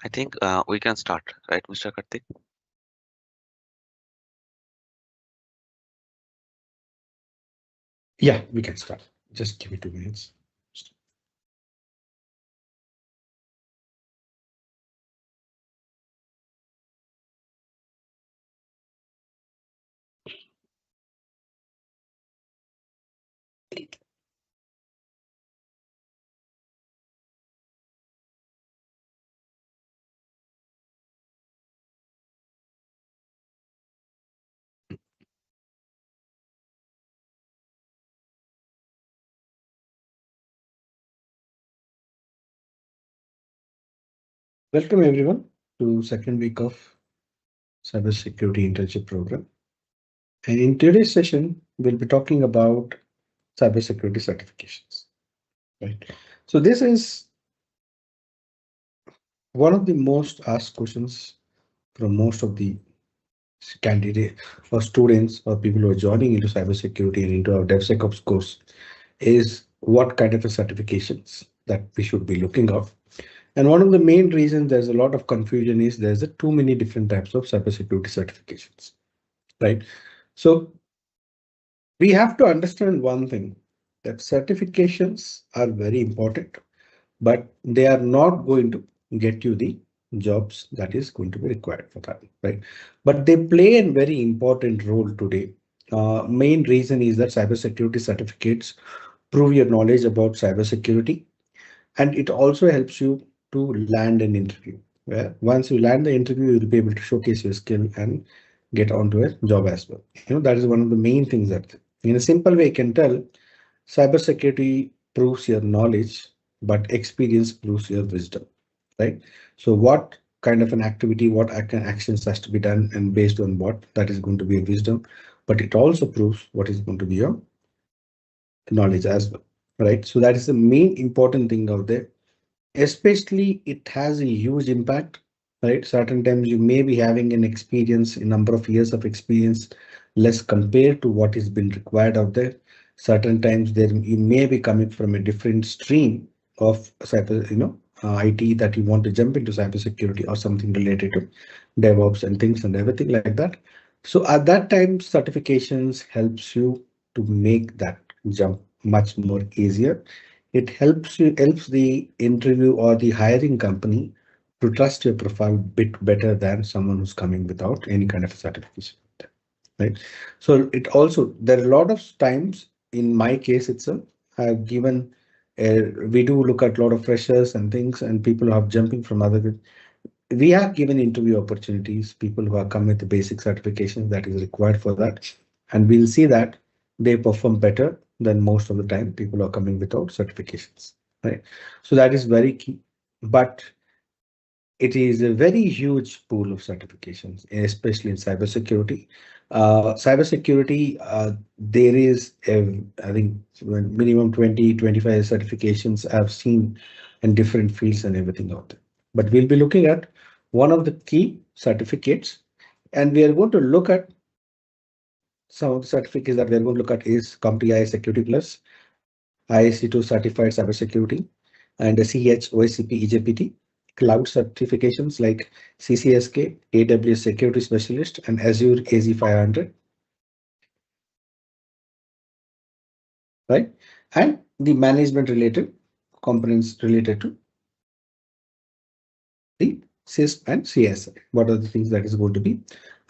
I think we can start, right, Mr. Karthik? Yeah, we can start. Just give me 2 minutes. Welcome everyone to second week of Cybersecurity Internship program. And in today's session, we'll be talking about cybersecurity certifications. Right. So this is one of the most asked questions from most of the candidate or students or people who are joining into cybersecurity and into our DevSecOps course is what kind of a certifications that we should be looking of. And one of the main reasons there's a lot of confusion is there's too many different types of cybersecurity certifications, right? So we have to understand one thing, that certifications are very important, but they are not going to get you the jobs that is going to be required for that, right? But they play a very important role today. Main reason is that cybersecurity certificates prove your knowledge about cybersecurity, and it also helps you to land an interview. Where once you land the interview, you'll be able to showcase your skill and get onto a job as well. That is one of the main things that, in a simple way, I can tell cybersecurity proves your knowledge, but experience proves your wisdom, right? So what kind of an activity, what actions has to be done, and based on what, that is going to be a wisdom, but it also proves what is going to be your knowledge as well, right? So that is the main important thing out there. Especially it has a huge impact, right? Certain times you may be having an experience, a number of years of experience, less compared to what is been required out there. Certain times there you may be coming from a different stream of cyber, IT, that you want to jump into cybersecurity or something related to DevOps and things and everything like that. So at that time, certifications helps you to make that jump much more easier. It helps the interview or the hiring company to trust your profile bit better than someone who's coming without any kind of certification, right? So it also, there are a lot of times, in my case itself, I've given we do look at a lot of freshers and things, and people who are jumping from other. We have given interview opportunities, people who are come with the basic certifications that is required for that, and we'll see that they perform better than most of the time people who are coming without certifications, right? So that is very key, but it is a very huge pool of certifications, especially in cybersecurity. There is, I think, minimum 20, 25 certifications I've seen in different fields and everything out there. But we'll be looking at one of the key certificates, and we are going to look at some of the certificates that we're going to look at is CompTIA Security Plus, ISC2 Certified Cybersecurity, and the CH, OSCP, EJPT, cloud certifications like CCSK, AWS Security Specialist, and Azure AZ500, right? And the management related components related to the CISP and CSI. What are the things that is going to be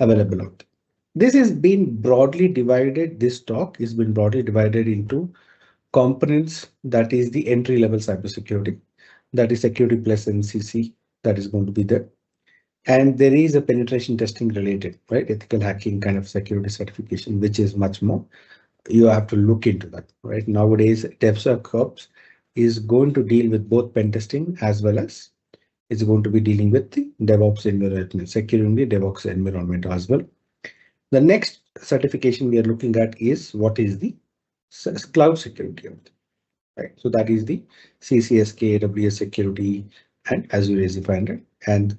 available out there? This has been broadly divided. This talk has been broadly divided into components, that is the entry level cybersecurity, that is Security Plus NCC, that is going to be there. And there is a penetration testing related, right? Ethical hacking kind of security certification, which is much more. You have to look into that, right? Nowadays, DevSecOps is going to deal with both pen testing as well as it's going to be dealing with the DevOps environment, securing the DevOps environment as well. The next certification we are looking at is what is the cloud security of it, right? So that is the CCSK, AWS Security, and Azure AZ500, and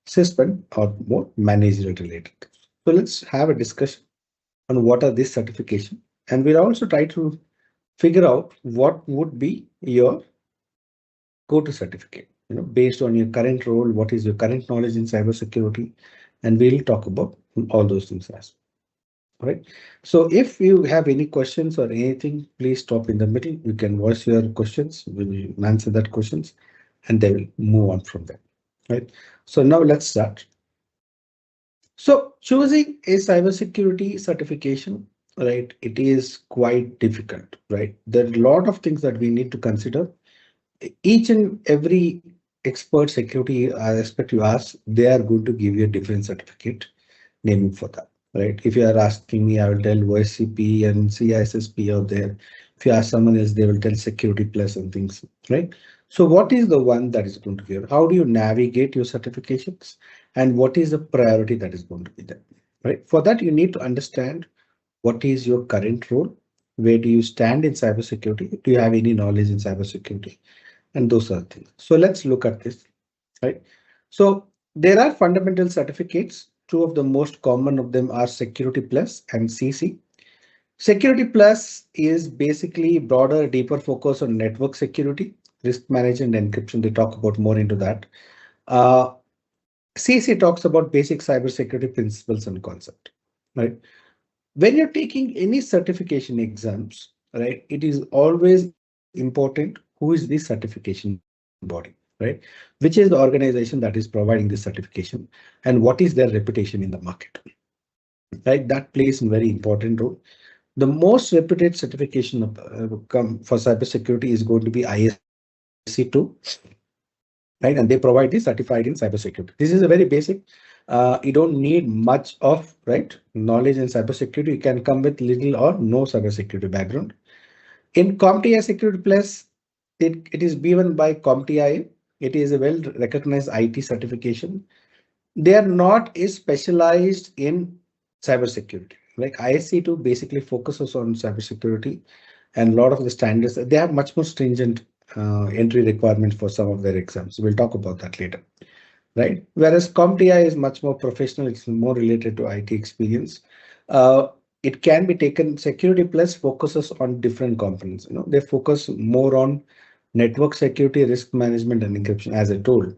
CISP or more managerial related. So let's have a discussion on what are these certification, and we'll also try to figure out what would be your go-to certificate, based on your current role, what is your current knowledge in cybersecurity, and we'll talk about all those things as well. Right. So if you have any questions or anything, please stop in the middle. You can voice your questions. We will answer that questions, and they will move on from there. Right. So now let's start. So choosing a cybersecurity certification, right? It is quite difficult, right? There are a lot of things that we need to consider. Each and every expert security aspect you ask, they are going to give you a different certificate naming for that, right? If you are asking me, I will tell OSCP and CISSP out there. If you ask someone else, they will tell Security Plus and things, right? So what is the one that is going to give? How do you navigate your certifications? And what is the priority that is going to be there, right? For that, you need to understand what is your current role? Where do you stand in cybersecurity? Do you have any knowledge in cybersecurity? And those are things. So let's look at this, right? So there are fundamental certificates. Two of the most common of them are Security Plus and CC. Security Plus is basically broader, deeper focus on network security, risk management, and encryption. They talk about more into that. Uh, CC talks about basic cybersecurity principles and concept, right? When you're taking any certification exams, right, it is always important who is the certification body, right? Which is the organization that is providing the certification and what is their reputation in the market, right? That plays a very important role. The most reputed certification for cybersecurity is going to be ISC2, right? And they provide the certified in cybersecurity. This is a very basic. You don't need much of knowledge in cybersecurity. You can come with little or no cybersecurity background. In CompTIA Security Plus, it is given by CompTIA. It is a well-recognized IT certification. They are not as specialized in cybersecurity. Like ISC2 basically focuses on cybersecurity, and a lot of the standards, they have much more stringent entry requirements for some of their exams. We'll talk about that later, right? Whereas CompTIA is much more professional, it's more related to IT experience. Uh, it can be taken, Security Plus focuses on different components. They focus more on network security, risk management, and encryption, as I told.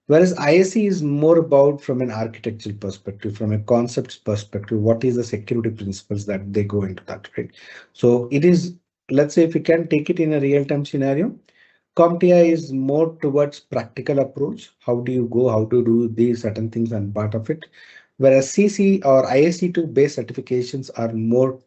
Whereas ISC is more about from an architectural perspective, from a concepts perspective, what is the security principles that they go into that, right? So it is, let's say if you can take it in a real-time scenario, CompTIA is more towards practical approach. How do you go, how to do these certain things and part of it. Whereas CC or ISC2 based certifications are more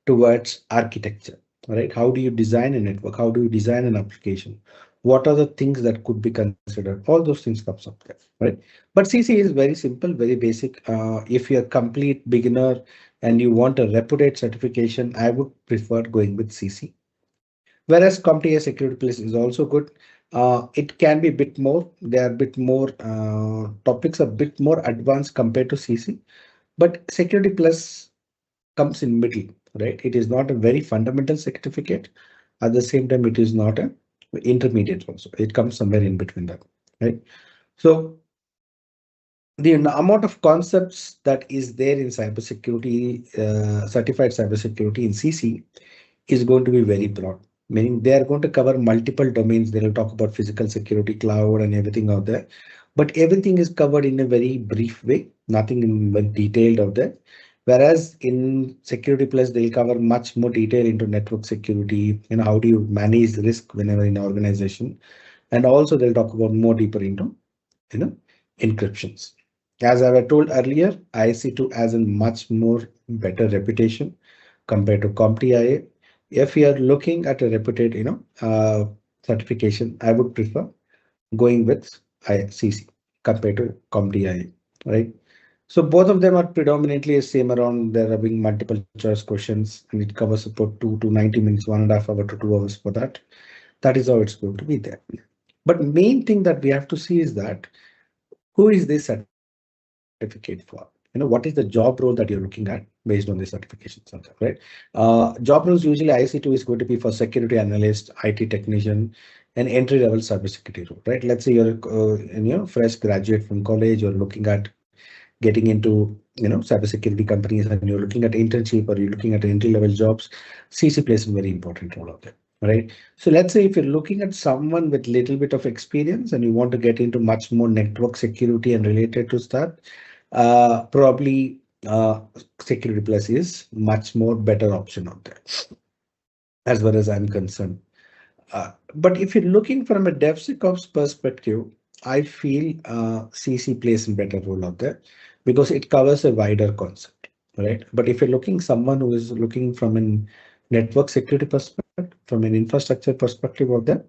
towards architecture, right? How do you design a network? How do you design an application? What are the things that could be considered? All those things comes up there, right? But CC is very simple, very basic. If you're a complete beginner and you want a reputed certification, I would prefer going with CC. Whereas CompTIA Security Plus is also good. It can be a bit more. They are a bit more topics, a bit more advanced compared to CC. But Security Plus comes in middle, right? It is not a very fundamental certificate. At the same time, it is not a intermediate also. It comes somewhere in between that, right? So the amount of concepts that is there in cybersecurity, certified cybersecurity in CC is going to be very broad, meaning they are going to cover multiple domains. They will talk about physical security, cloud, and everything out there. But everything is covered in a very brief way, nothing in very detailed out there. Whereas in Security Plus, they'll cover much more detail into network security, how do you manage risk whenever in an organization. And also they'll talk about more deeper into, encryptions. As I was told earlier, IC2 has a much more better reputation compared to CompTIA. If you are looking at a reputed, certification, I would prefer going with ICC compared to CompTIA, right? So both of them are predominantly the same around. There are being multiple choice questions, and it covers about 2 to 90 minutes, 1.5 hours to 2 hours for that. That is how it's going to be there. But main thing that we have to see is that who is this certificate for? What is the job role that you're looking at based on the certifications, right? Job roles usually IC2 is going to be for security analyst, IT technician, and entry-level cybersecurity role, right? Let's say you're fresh graduate from college, you're looking at getting into cybersecurity companies, and you're looking at internship or you're looking at entry-level jobs. CC plays a very important role out there, right? So let's say if you're looking at someone with little bit of experience and you want to get into much more network security and related to that, probably Security Plus is much more better option out there, as far as I'm concerned. But if you're looking from a DevSecOps perspective, I feel CC plays a better role out there because it covers a wider concept, right? But if you're looking someone who is looking from an network security perspective, from an infrastructure perspective of that,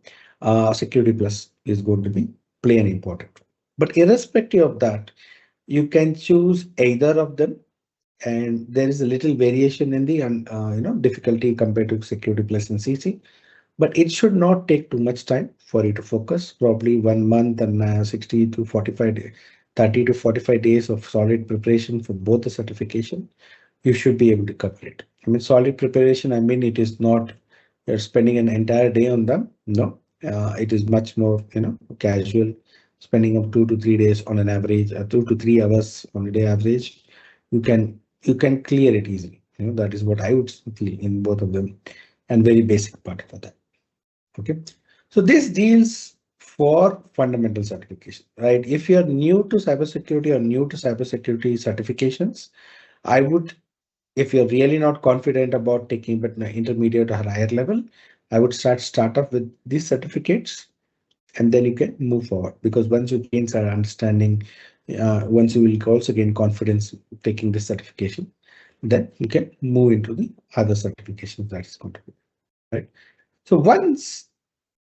Security Plus is going to be play an important role. But irrespective of that, you can choose either of them, and there is a little variation in the difficulty compared to Security Plus and CC, but it should not take too much time for you to focus. Probably 1 month and 60 to 45 days, 30 to 45 days of solid preparation for both the certification. You should be able to cover it. I mean, solid preparation, I mean, it is not you're spending an entire day on them. No, it is much more, casual, spending up 2 to 3 days on an average, 2 to 3 hours on a day average. You can clear it easily. That is what I would feel in both of them, and very basic part of that. Okay, so this deals for fundamental certification, right? If you're new to cybersecurity or new to cybersecurity certifications, I would, if you're really not confident about taking but intermediate or higher level, I would start off with these certificates, and then you can move forward, because once you gain some understanding, once you will also gain confidence taking this certification, then you can move into the other certifications that is going to be, right? So once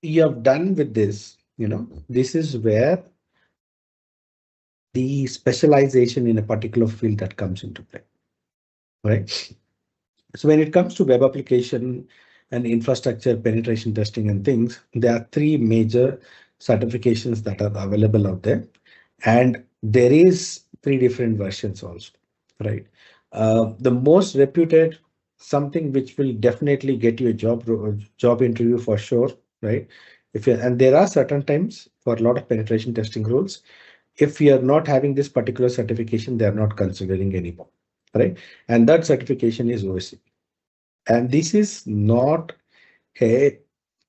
you have done with this, this is where the specialization in a particular field that comes into play, right? So when it comes to web application and infrastructure penetration testing and things, there are three major certifications that are available out there, and there is three different versions also, right? The most reputed, something which will definitely get you a job interview for sure, right? If you and there are certain times for a lot of penetration testing roles, if you are not having this particular certification, they are not considering anymore, right? And that certification is OSCP. And this is not a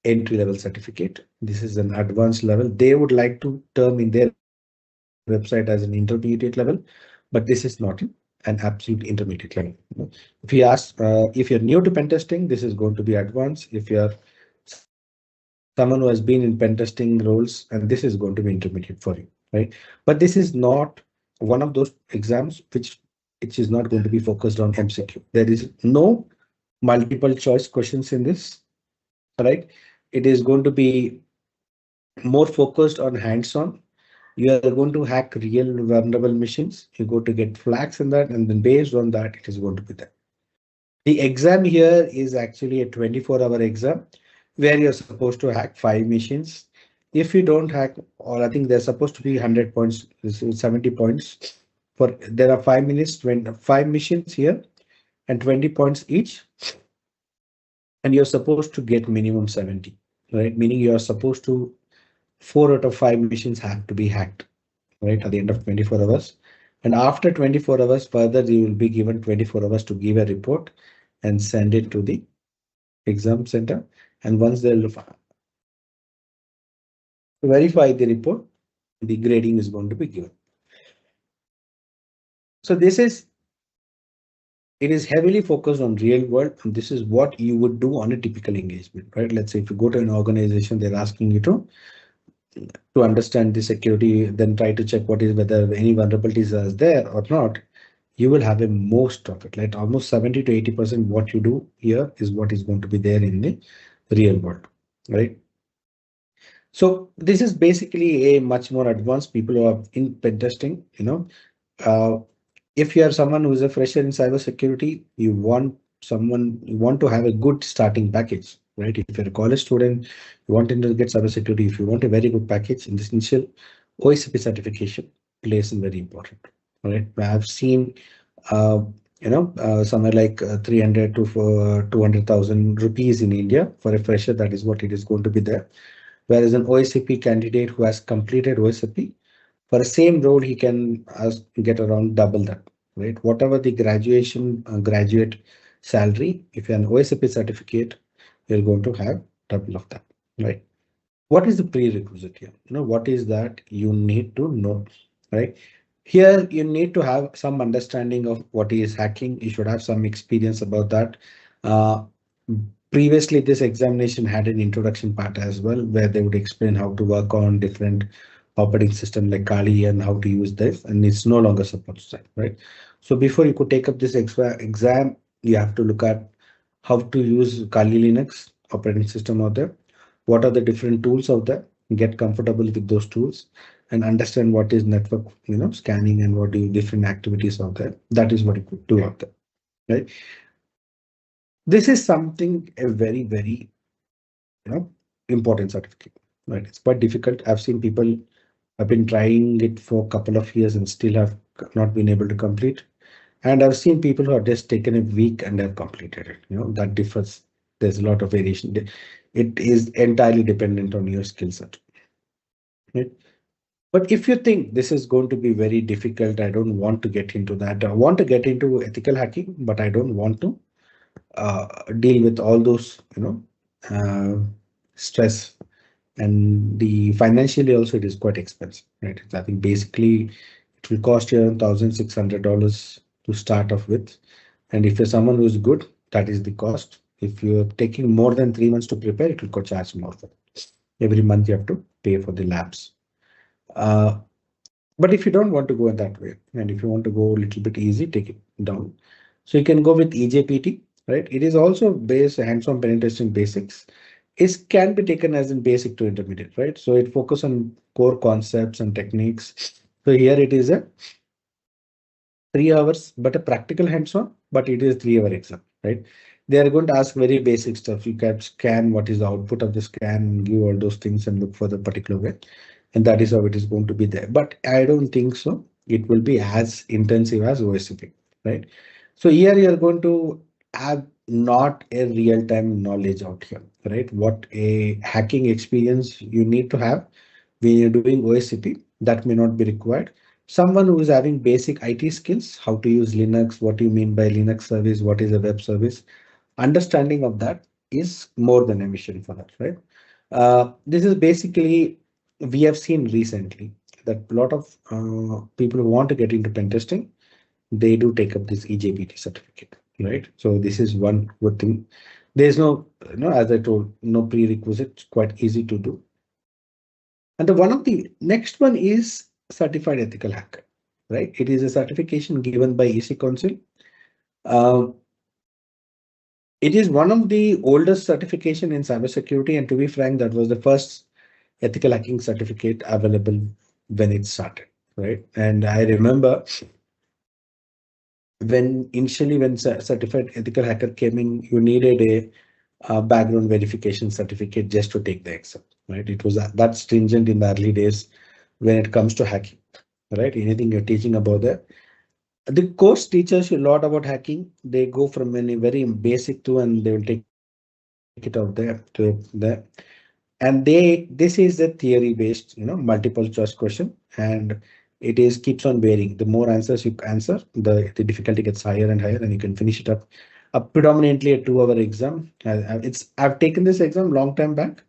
entry level certificate. This is an advanced level. They would like to term in their website as an intermediate level, but this is not an absolute intermediate level. If you ask, if you're new to pen testing, this is going to be advanced. If you're someone who has been in pen testing roles, and this is going to be intermediate for you, right? But this is not one of those exams which is not going to be focused on MCQ. There is no multiple choice questions in this, right? It is going to be more focused on hands-on. You are going to hack real vulnerable machines. You're going to get flags in that, and then based on that, it is going to be there. The exam here is actually a 24-hour exam where you're supposed to hack 5 machines. If you don't hack, or I think there's supposed to be 100 points, 70 points. For there are 5 minutes, 25 machines here, and 20 points each, and you're supposed to get minimum 70, right? Meaning you're supposed to 4 out of 5 machines have to be hacked, right? At the end of 24 hours. And after 24 hours, further, you will be given 24 hours to give a report and send it to the exam center. And once they'll verify the report, the grading is going to be given. So this is, it is heavily focused on real world, and this is what you would do on a typical engagement, right? Let's say if you go to an organization, they're asking you to understand the security, then try to check what is whether any vulnerabilities are there or not. You will have a most of it, like almost 70 to 80% what you do here is what is going to be there in the real world, right? So this is basically a much more advanced people who are in pen testing, uh, if you are someone who is a fresher in cybersecurity, you want to have a good starting package, right? If you're a college student, you want to get cybersecurity. If you want a very good package in this initial, OSCP certification plays in very important, right? I have seen, somewhere like 300 to 200,000 rupees in India for a fresher. That is what it is going to be there. Whereas an OSCP candidate who has completed OSCP, for the same role, he can get around double that, right? Whatever the graduate salary, if you're an OSCP certificate, you're going to have double of that, right? What is the prerequisite here? What is that you need to know, right? Here, you need to have some understanding of what is hacking. You should have some experience about that. Uh, Previously, this examination had an introduction part as well, where they would explain how to work on different operating system like Kali and how to use this, and it's no longer supports that, right? So before you could take up this exam, you have to look at how to use Kali Linux operating system out there. What are the different tools out there? Get comfortable with those tools and understand what is network, scanning and what do different activities out there. That is what you could do out there, right? This is something a very, important certificate, right? It's quite difficult. I've seen people have been trying it for a couple of years and still have not been able to complete. And I've seen people who have just taken a week and have completed it. That differs. There's a lot of variation. It is entirely dependent on your skill set, right? But if you think this is going to be very difficult, I don't want to get into that. I want to get into ethical hacking, but I don't want to deal with all those, stress, and the financially also it is quite expensive, right? I think basically it will cost you $1,600 to start off with. And if you're someone who's good, that is the cost. If you're taking more than 3 months to prepare, it will cost charge more. Every month you have to pay for the labs. Uh, but if you don't want to go in that way, and if you want to go a little bit easy, take it down. So you can go with EJPT, right? It is also based hands-on penetration basics. It can be taken as in basic to intermediate, right? So it focuses on core concepts and techniques. So here it is a 3 hours, but a practical hands-on, but it is 3 hour exam, right? They are going to ask very basic stuff. You can scan what is the output of the scan, give all those things and look for the particular way. And that is how it is going to be there. But I don't think so. It will be as intensive as OSCP, right? So here you are going to have not a real-time knowledge out here, right? What a hacking experience you need to have when you're doing OSCP, that may not be required. Someone who is having basic IT skills, how to use Linux, what do you mean by Linux service, what is a web service, understanding of that is more than a mission for that, right? This is basically, we have seen recently that a lot of people who want to get into pen testing, they do take up this EJPT certificate, right? So this is one good thing. There's no, as I told, no prerequisite, quite easy to do. And the one of the next one is certified ethical hacker, right? It is a certification given by EC Council. Um, it is one of the oldest certification in cybersecurity, and to be frank, that was the first ethical hacking certificate available when it started, right? And I remember when initially when certified ethical hacker came in, you needed a background verification certificate just to take the exam, right? It was that stringent in the early days when it comes to hacking, right? Anything you're teaching about that. The course teaches you a lot about hacking. They go from any very basic to, and they will take it out there to there. And this is a theory based, multiple choice question, and it is keeps on varying. The more answers you answer, the difficulty gets higher and higher, and you can finish it up. Predominantly a 2 hour exam. I've taken this exam long time back,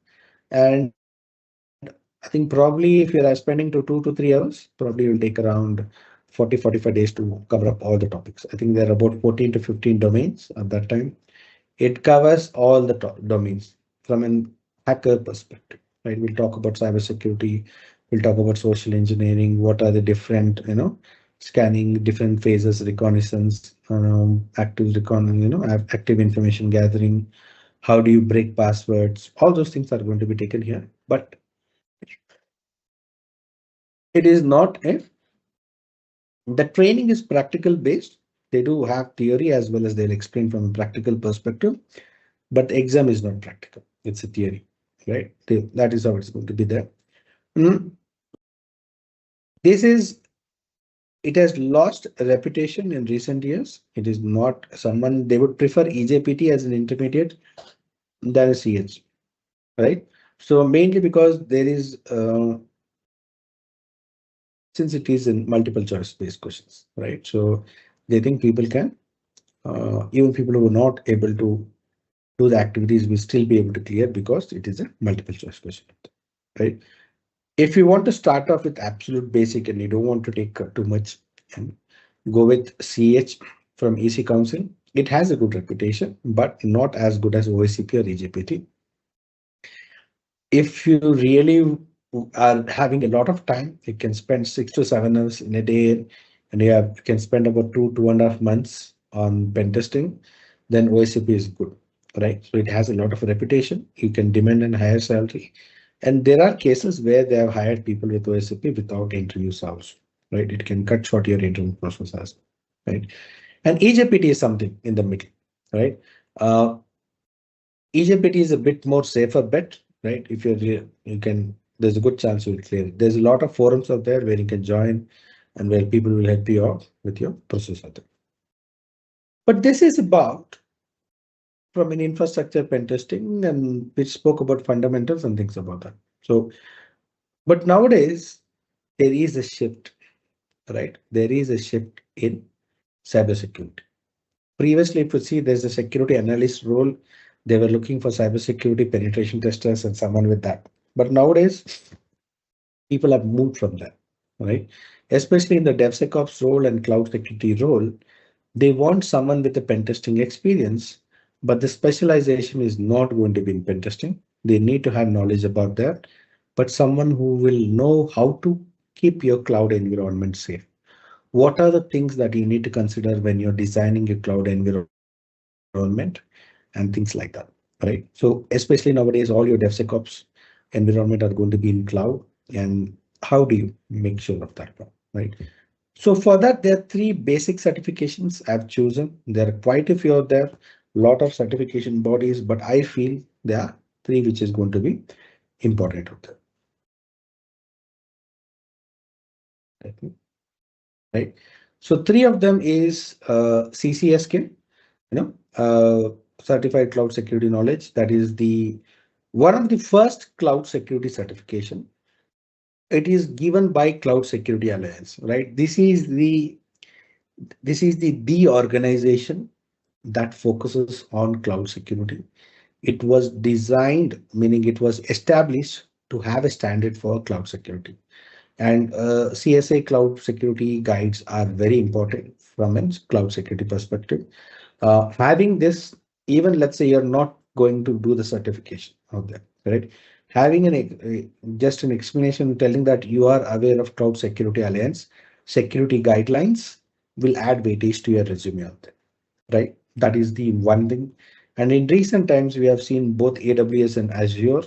and I think probably if you're spending to 2 to 3 hours, probably will take around 40-45 days to cover up all the topics. I think there are about 14 to 15 domains at that time. It covers all the domains from an hacker perspective, right? We'll talk about cybersecurity. We'll talk about social engineering. What are the different, scanning, different phases, reconnaissance, active recon, active information gathering. How do you break passwords? All those things are going to be taken here, but it is not a, the training is practical based. They do have theory as well as they'll explain from a practical perspective, but the exam is not practical. It's a theory, right? That is how it's going to be there. Mm, This is, it has lost a reputation in recent years. It is not someone, they would prefer EJPT as an intermediate than a CH, right? So mainly because there is, since it is in multiple choice based questions, right? So they think people can, even people who are not able to do the activities, we still be able to clear because it is a multiple choice question, right? If you want to start off with absolute basic and you don't want to take too much and go with CH from EC Council, it has a good reputation, but not as good as OSCP or EJPT. If you really are having a lot of time, you can spend 6 to 7 hours in a day, and you can spend about 2.5 months on pen testing, then OSCP is good, right? So it has a lot of reputation. You can demand a higher salary. And there are cases where they have hired people with OSCP without interviews also, right? It can cut short your interview process as well, right? And EJPT is something in the middle, right? Uh, EJPT is a bit more safer bet, right? If you can, there's a good chance you'll clear it. There's a lot of forums out there where you can join and where people will help you out with your process out there. But this is about from an infrastructure pen testing, and which spoke about fundamentals and things about that. So, but nowadays there is a shift, right? There is a shift in cybersecurity. Previously, if you see, there's a security analyst role. They were looking for cybersecurity penetration testers and someone with that. But nowadays, people have moved from that, right? Especially in the DevSecOps role and cloud security role, they want someone with a pen testing experience, but the specialization is not going to be in pen testing. They need to have knowledge about that, but someone who will know how to keep your cloud environment safe. What are the things that you need to consider when you're designing your cloud environment and things like that, right? So especially nowadays, all your DevSecOps environment are going to be in cloud, and how do you make sure of that, right? So for that, there are three basic certifications I've chosen. There are quite a few out there, lot of certification bodies, but I feel there are three which is going to be important out there. Right. So three of them is CCSK, Certified Cloud Security Knowledge. That is the one of the first cloud security certification. It is given by Cloud Security Alliance, right? This is the organization that focuses on cloud security. It was designed, meaning it was established to have a standard for cloud security. And CSA cloud security guides are very important from a cloud security perspective. Having this, even let's say you're not going to do the certification out there, right? Having just an explanation telling that you are aware of Cloud Security Alliance security guidelines will add weightage to your resume out there, right? That is the one thing. And in recent times, we have seen both AWS and Azure,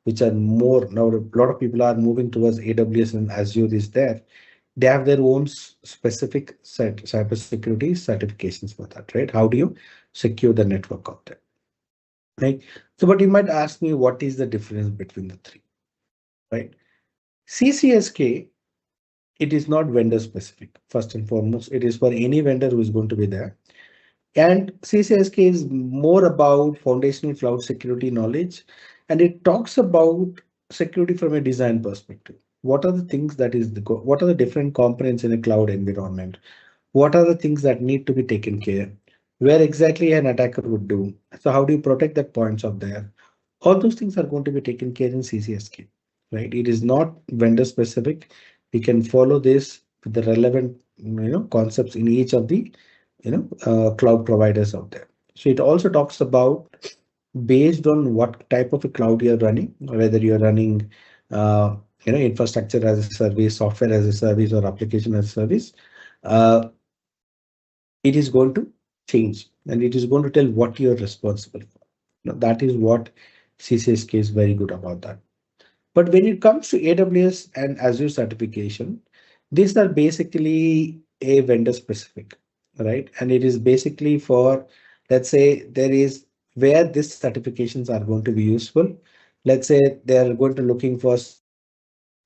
which are more now. A lot of people are moving towards AWS and Azure is there. They have their own specific cybersecurity certifications for that, right? How do you secure the network out there, right? So, but you might ask me, what is the difference between the three, right? CCSK, it is not vendor specific. First and foremost, it is for any vendor who is going to be there. And CCSK is more about foundational cloud security knowledge, and it talks about security from a design perspective. What are the things that is what are the different components in a cloud environment? What are the things that need to be taken care? Where exactly an attacker would do? So how do you protect that points of there? All those things are going to be taken care in CCSK, right? It is not vendor specific. We can follow this with the relevant concepts in each of the cloud providers out there. So it also talks about based on what type of a cloud you're running, whether you're running infrastructure as a service, software as a service, or application as a service. Uh, it is going to change, and it is going to tell what you're responsible for. That is what CCSK is very good about that. But when it comes to AWS and Azure certification, these are basically a vendor specific, right? And it is basically for, let's say, there is where these certifications are going to be useful. Let's say they're going to looking for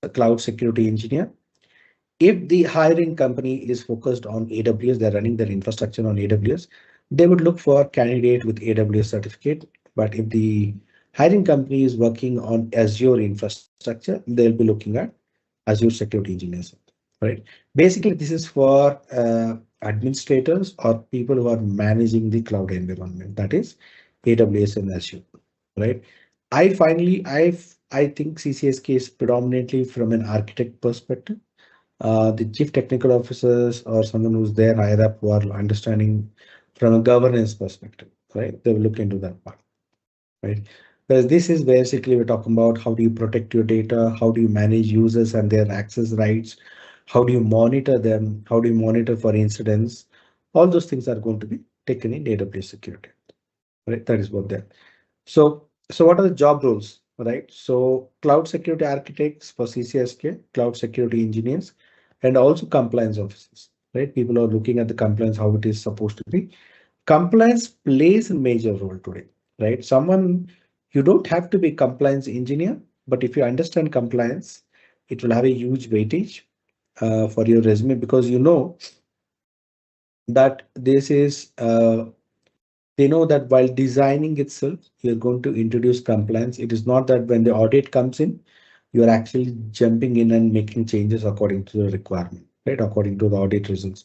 a cloud security engineer. If the hiring company is focused on AWS, they're running their infrastructure on AWS, they would look for candidate with AWS certificate. But if the hiring company is working on Azure infrastructure, they'll be looking at Azure security engineers, right? Basically, this is for administrators or people who are managing the cloud environment. That is AWS and Azure, right? I think CCSK is predominantly from an architect perspective. The chief technical officers or someone who's there higher up who are understanding from a governance perspective, right? They will look into that part, right? Because this is basically we're talking about how do you protect your data, how do you manage users and their access rights, how do you monitor them, how do you monitor for incidents. All those things are going to be taken in AWS security, right? That is what they're. So what are the job roles, right? So cloud security architects for CCSK, cloud security engineers, and also compliance officers, right? People are looking at the compliance, how it is supposed to be. Compliance plays a major role today, right? You don't have to be compliance engineer, but if you understand compliance, it will have a huge weightage for your resume because you know that this is they know that while designing itself, you're going to introduce compliance. It is not that when the audit comes in, you're actually jumping in and making changes according to the requirement, right? According to the audit results.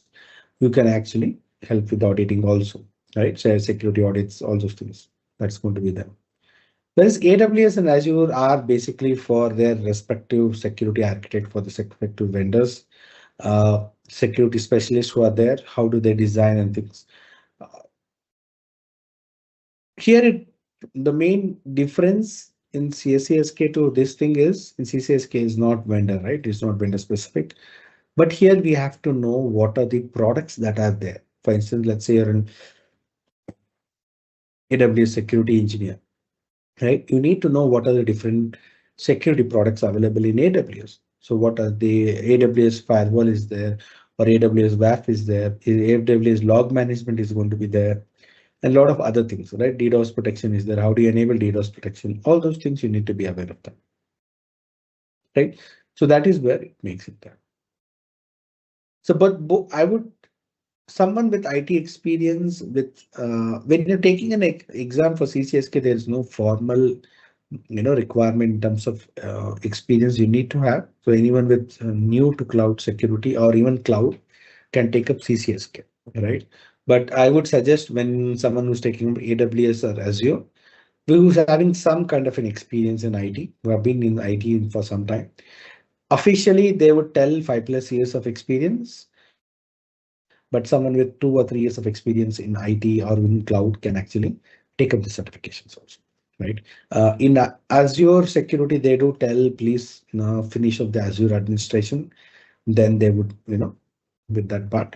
You can actually help with auditing also, right? So security audits, all those things. That's going to be them. Whereas AWS and Azure are basically for their respective security architect for the respective vendors, security specialists who are there. How do they design and things? Here the main difference in CCSK to this thing is in CCSK is not vendor, right? It's not vendor specific. But here we have to know what are the products that are there. For instance, let's say you're an AWS security engineer, right? You need to know what are the different security products available in AWS. So what are the AWS firewall is there, or AWS WAF is there, AWS log management is going to be there, and a lot of other things, right? DDoS protection is there. How do you enable DDoS protection? All those things you need to be aware of them, right? So that is where it makes it there. So, but I would someone with IT experience with when you're taking an exam for CCSK, there is no formal requirement in terms of experience you need to have. So anyone with new to cloud security or even cloud can take up CCSK, right? But I would suggest when someone who's taking AWS or Azure, who's having some kind of an experience in IT, who have been in IT for some time, officially they would tell 5+ years of experience, but someone with 2 or 3 years of experience in IT or in cloud can actually take up the certifications also, right? In Azure security, they do tell please finish up the Azure administration, then they would with that part.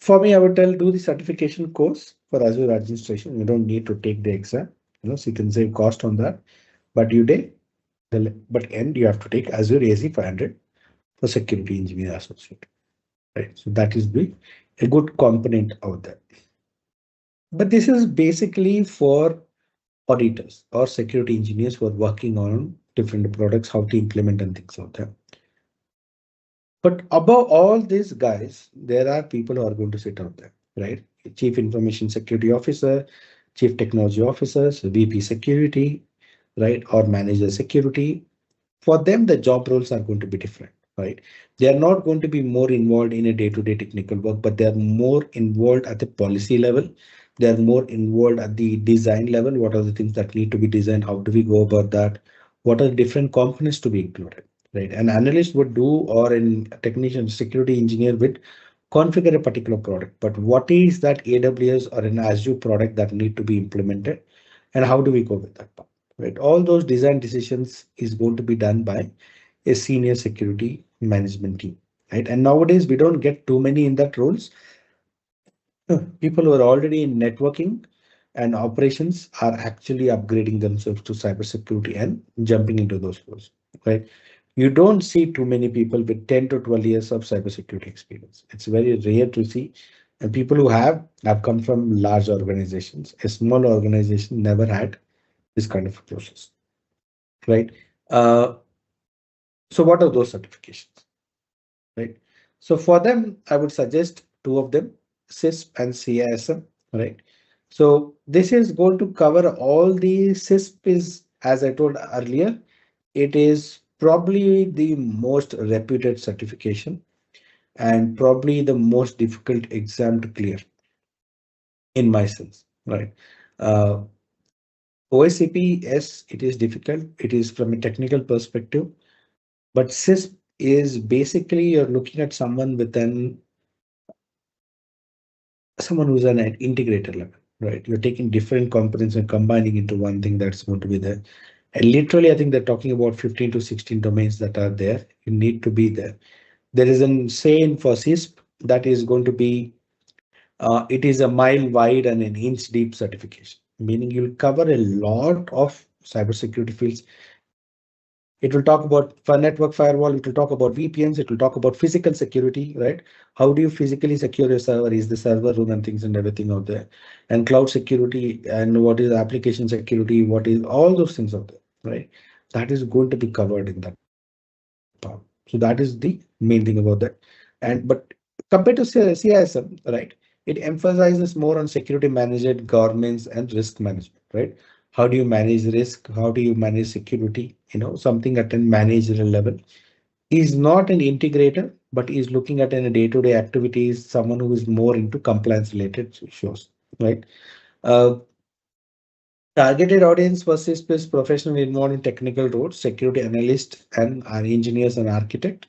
For me, I would tell do the certification course for Azure administration. You don't need to take the exam, so you can save cost on that. But but end you have to take Azure AZ 500 for security engineer associate, right? So that is a good component out there. But this is basically for auditors or security engineers who are working on different products, how to implement and things out there. But above all these guys, there are people who are going to sit out there, right? Chief Information Security Officer, Chief Technology Officers, VP Security, right? Or Manager Security. For them, the job roles are going to be different, right? They are not going to be more involved in a day-to-day technical work, but they are more involved at the policy level. They are more involved at the design level. What are the things that need to be designed? How do we go about that? What are the different components to be included, right? An analyst would do, or a technician, security engineer would configure a particular product. But what is that AWS or an Azure product that need to be implemented? And how do we go with that part? Right, all those design decisions is going to be done by a senior security management team, right? And nowadays we don't get too many in that roles. People who are already in networking and operations are actually upgrading themselves to cybersecurity and jumping into those roles, right? You don't see too many people with 10 to 12 years of cybersecurity experience. It's very rare to see. And people who have come from large organizations. A small organization never had this kind of a process, right? Uh, so what are those certifications, right? So for them, I would suggest two of them, CISP and CISM, right? So this is going to cover all the CISP is, as I told earlier, it is probably the most reputed certification and probably the most difficult exam to clear in my sense, right? OSCP, yes, it is difficult. It is from a technical perspective, but CISP is basically you're looking at someone who's an integrator level, right? You're taking different components and combining into one thing that's going to be there. And literally, I think they're talking about 15 to 16 domains that are there. You need to be there. There is an saying for CISP that is going to be it is a mile wide and an inch deep certification, meaning you'll cover a lot of cybersecurity fields. It will talk about for network firewall, it will talk about VPNs, it will talk about physical security, right? How do you physically secure your server? Is the server room and things and everything out there? And cloud security and what is application security, what is all those things out there, right? That is going to be covered in that part. So that is the main thing about that. And but compared to CISM, right? It emphasizes more on security management, governance, and risk management, right? How do you manage risk? How do you manage security? Something at a managerial level. He's not an integrator, but he's looking at any day-to-day activities, someone who is more into compliance related issues, right? Uh, Targeted audience versus this professional involved in technical roles, security analyst and engineers and architect.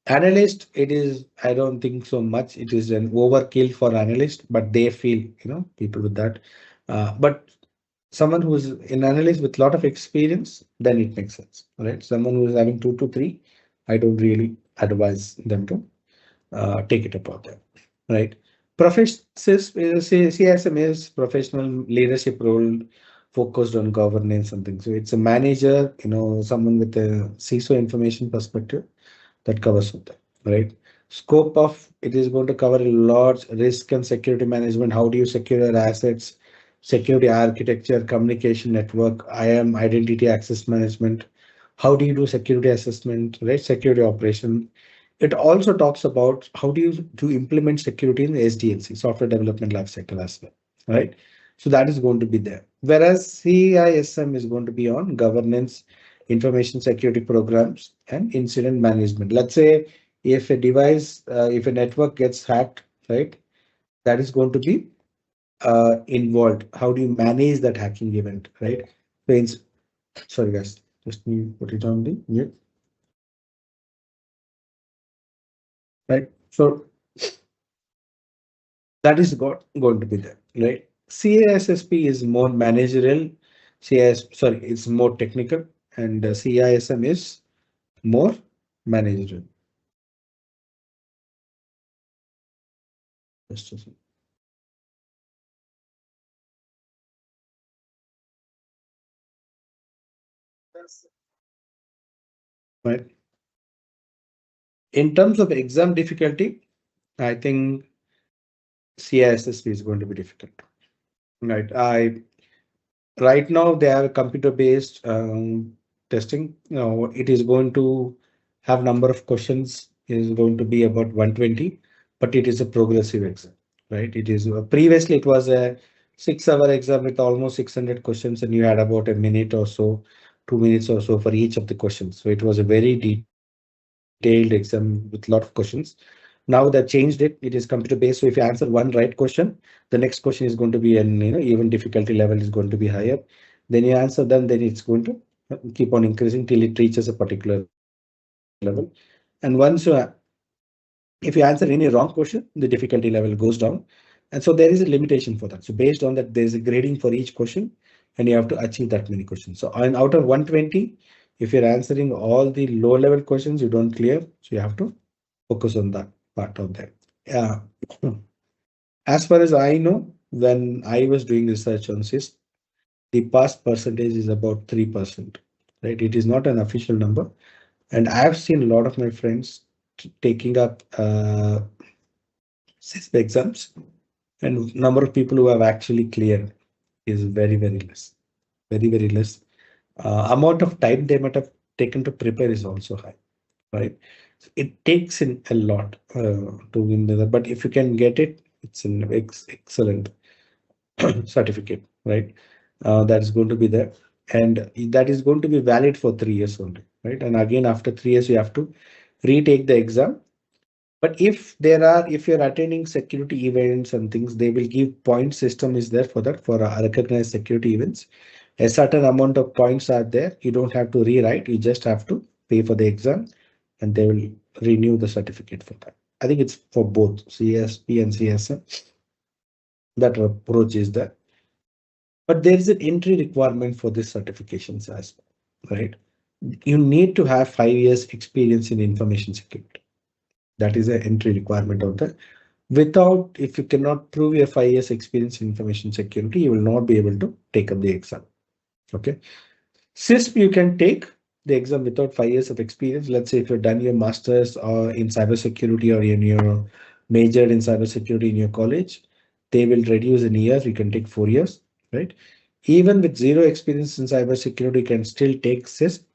Analyst, it is, I don't think so much. It is an overkill for analyst, but they feel, people with that. But someone who's an analyst with a lot of experience, then it makes sense, right? Someone who is having 2 to 3, I don't really advise them to take it about that, right? CSM is professional leadership role focused on governance and things. So it's a manager, someone with a CISO information perspective that covers with that, right? Scope of it is going to cover a lot risk and security management. How do you secure your assets? Security architecture, communication network, IAM, identity access management. How do you do security assessment, right? Security operation. It also talks about how do you to implement security in the SDLC, software development lifecycle as well, right? So that is going to be there. Whereas CISM is going to be on governance, information security programs, and incident management. Let's say if a device, if a network gets hacked, right, that is going to be involved. How do you manage that hacking event, right? So sorry guys, just me put it on the mute, right? So that is going to be there, right? CISSP is more managerial. It's more technical, and CISM is more managerial. Just a second. Right. In terms of exam difficulty, I think CISSP is going to be difficult. Right. Right now they have computer-based testing. It is going to have number of questions is going to be about 120, but it is a progressive exam, right? It is previously it was a 6-hour exam with almost 600 questions, and you had about a minute or so, 2 minutes or so for each of the questions. So it was a very detailed exam with a lot of questions. Now they changed it. It is computer based. So if you answer one right question, the next question is going to be an even difficulty level is going to be higher. Then you answer them, then it's going to keep on increasing till it reaches a particular level. And if you answer any wrong question, the difficulty level goes down. And so there is a limitation for that. So based on that, there is a grading for each question, and you have to achieve that many questions. So out of 120, if you're answering all the low level questions, you don't clear. So you have to focus on that part of that. Yeah. As far as I know, when I was doing research on CIS, the pass percentage is about 3%, right? It is not an official number. And I've seen a lot of my friends taking up CISP exams, and number of people who have actually cleared is very, very less. Very, very less. Amount of time they might have taken to prepare is also high, right? So it takes in a lot to win that, but if you can get it, it's an excellent certificate, right? That is going to be there, and that is going to be valid for 3 years only, right? And again, after 3 years, you have to retake the exam. But if you're attending security events and things, they will give point system is there for that for recognized security events. A certain amount of points are there. You don't have to rewrite. You just have to pay for the exam, and they will renew the certificate for that. I think it's for both CSP and CSM. That approach is there. But there is an entry requirement for this certifications as well, right? You need to have 5 years experience in information security. That is an entry requirement of the. Without, if you cannot prove your 5 years experience in information security, you will not be able to take up the exam. Okay. CISP, you can take the exam without 5 years of experience. Let's say if you've done your master's or in cybersecurity or in your majored in cybersecurity in your college, they will reduce in years. You can take 4 years, right? Even with zero experience in cybersecurity, you can still take CISP,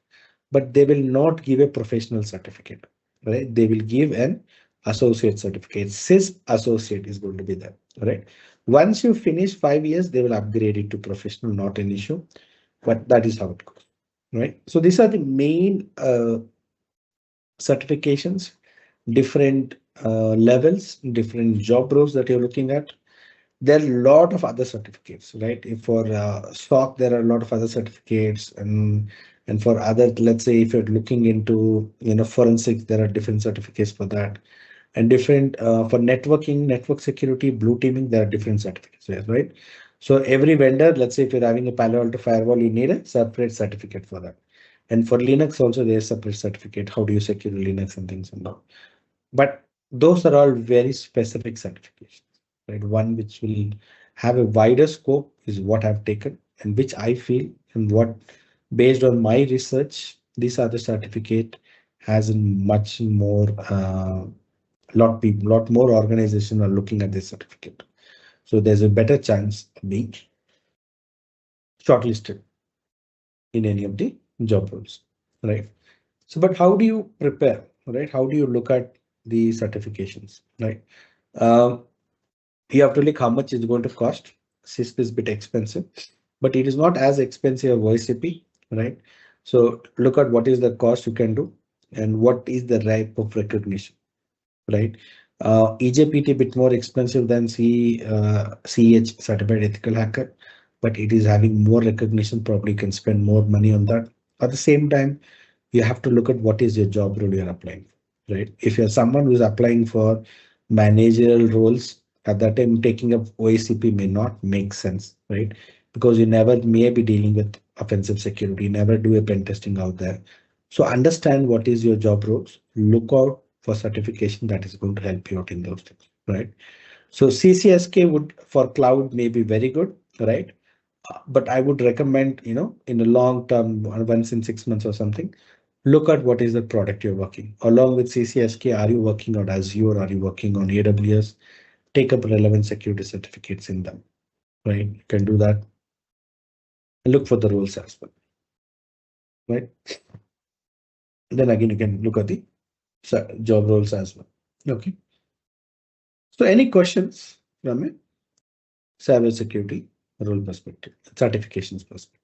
but they will not give a professional certificate, right? They will give an associate certificate. CISP associate is going to be there, right? Once you finish 5 years, they will upgrade it to professional, not an issue, but that is how it goes, right? So these are the main certifications, different levels, different job roles that you're looking at. There are a lot of other certificates, right? If for SOC, there are a lot of other certificates, and for other, let's say if you're looking into forensics, there are different certificates for that, and different for networking, network security, blue teaming, there are different certificates there, right? So every vendor, let's say if you're having a Palo Alto firewall, you need a separate certificate for that. And for Linux also, there's separate certificate. How do you secure Linux and things and all. But those are all very specific certifications, right? One which will have a wider scope is what I've taken, and which I feel, and what, based on my research, these are the certificate has a much more, lot more organizations are looking at this certificate. So there's a better chance of being shortlisted in any of the job roles, right? So, but how do you prepare, right? How do you look at the certifications, right? Um, you have to look how much it's going to cost. CISP is a bit expensive, but it is not as expensive as OICP, right? So look at what is the cost you can do and what is the type of recognition, right? EJPT a bit more expensive than CEH, Certified Ethical Hacker, but it is having more recognition. Probably can spend more money on that. At the same time, you have to look at what is your job role you're applying for, right? If you're someone who's applying for managerial roles, at that time taking up OACP may not make sense, right? Because you never may be dealing with offensive security, never do a pen testing out there. So understand what is your job roles, look out for certification that is going to help you out in those things, right? So CCSK would for cloud may be very good, right? But I would recommend, in a long term, once in 6 months or something, look at what is the product you're working. Along with CCSK, are you working on Azure? Are you working on AWS? Take up relevant security certificates in them, right? You can do that. And look for the roles as well, right? Then again, you can look at the job roles as well. Okay. So any questions from a cybersecurity role perspective, certifications perspective?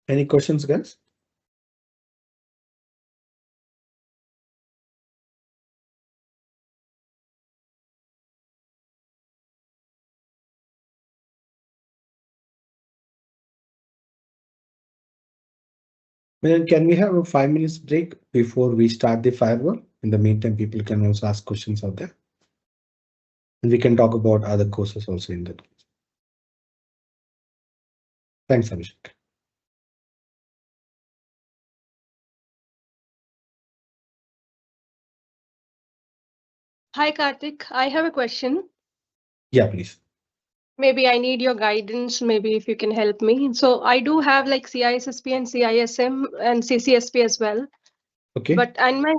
Any questions, guys? Then can we have a 5 minutes break before we start the firewall? In the meantime, people can also ask questions out there. And we can talk about other courses also in that. Thanks, Abhishek. Hi Karthik, I have a question. Yeah, please. Maybe I need your guidance, maybe if you can help me. So I do have like CISSP and CISM and CCSP as well. Okay. But in my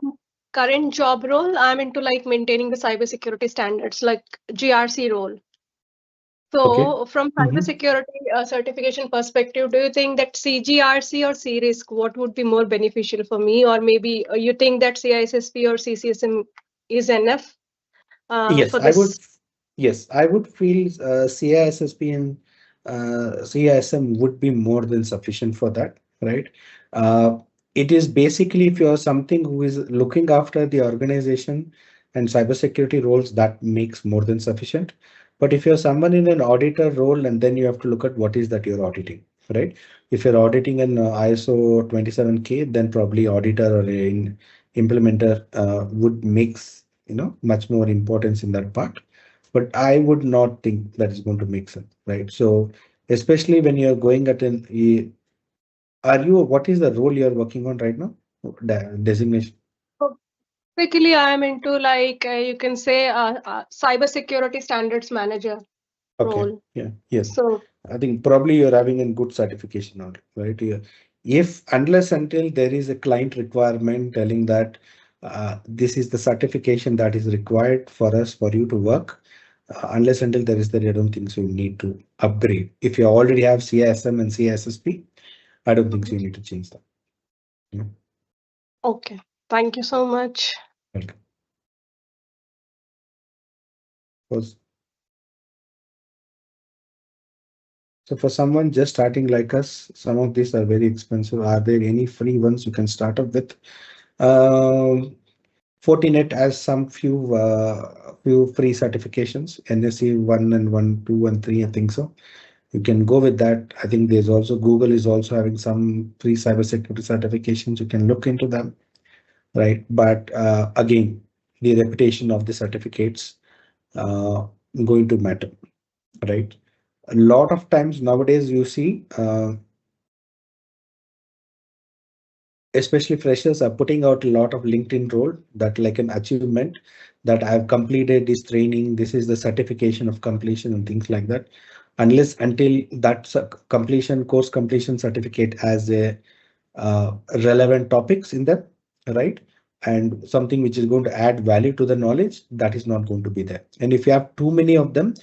current job role, I'm into like maintaining the cybersecurity standards, like GRC role. Okay. So from Mhm. cybersecurity certification perspective, do you think that CGRC or C-risk, what would be more beneficial for me? Or maybe you think that CISSP or CCSM is enough Yes, for I would. this? Yes, I would feel CISSP and CISM would be more than sufficient for that. right? It is basically if you're something who is looking after the organization and cybersecurity roles, that makes more than sufficient. But if you're someone in an auditor role, and then you have to look at what is that you're auditing, right? If you're auditing an ISO 27K, then probably auditor or an implementer would makes much more importance in that part. But I would not think that is going to make sense, right? So especially when you're going at an what is the role you're working on right now? Designation. So basically, I am into like you can say cybersecurity standards manager Okay. role. Yeah. Yes. So I think probably you're having a good certification now, right? If unless until there is a client requirement telling that this is the certification that is required for us for you to work, unless until there is that, I don't think so. You need to upgrade. If you already have CISM and CISSP, I don't think so. You need to change that. Yeah. okay, thank you so much. Welcome. Was- So for someone just starting like us, some of these are very expensive. Are there any free ones you can start up with? Fortinet has some few free certifications, NSE 1 and 1, 2 and 3, I think so. You can go with that. I think there's also Google is also having some free cybersecurity certifications. You can look into them, right? But again, the reputation of the certificates going to matter, right? A lot of times nowadays you see especially freshers are putting out a lot of LinkedIn role that like an achievement that I've completed this training. This is the certification of completion and things like that. Unless until that completion course completion certificate has a relevant topics in them, right? And something which is going to add value to the knowledge, that is not going to be there. And if you have too many of them,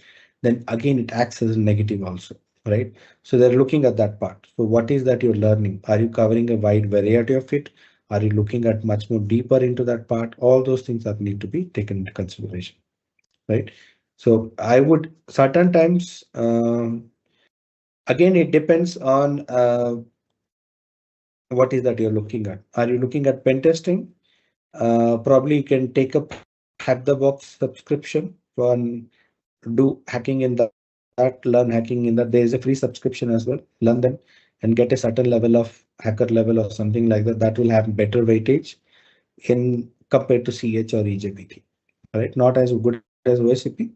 then again it acts as a negative also, right? So they're looking at that part. So what is that you're learning? Are you covering a wide variety of it? Are you looking at much more deeper into that part? All those things that need to be taken into consideration, right? So I would certain times, again, it depends on what is that you're looking at. Are you looking at pen testing? Probably you can take up Hack the Box subscription and do hacking in that, learn hacking in that. There is a free subscription as well. Learn them and get a certain level of hacker level or something like that. That will have better weightage in compared to CH or EJPT, right? Not as good as OSCP,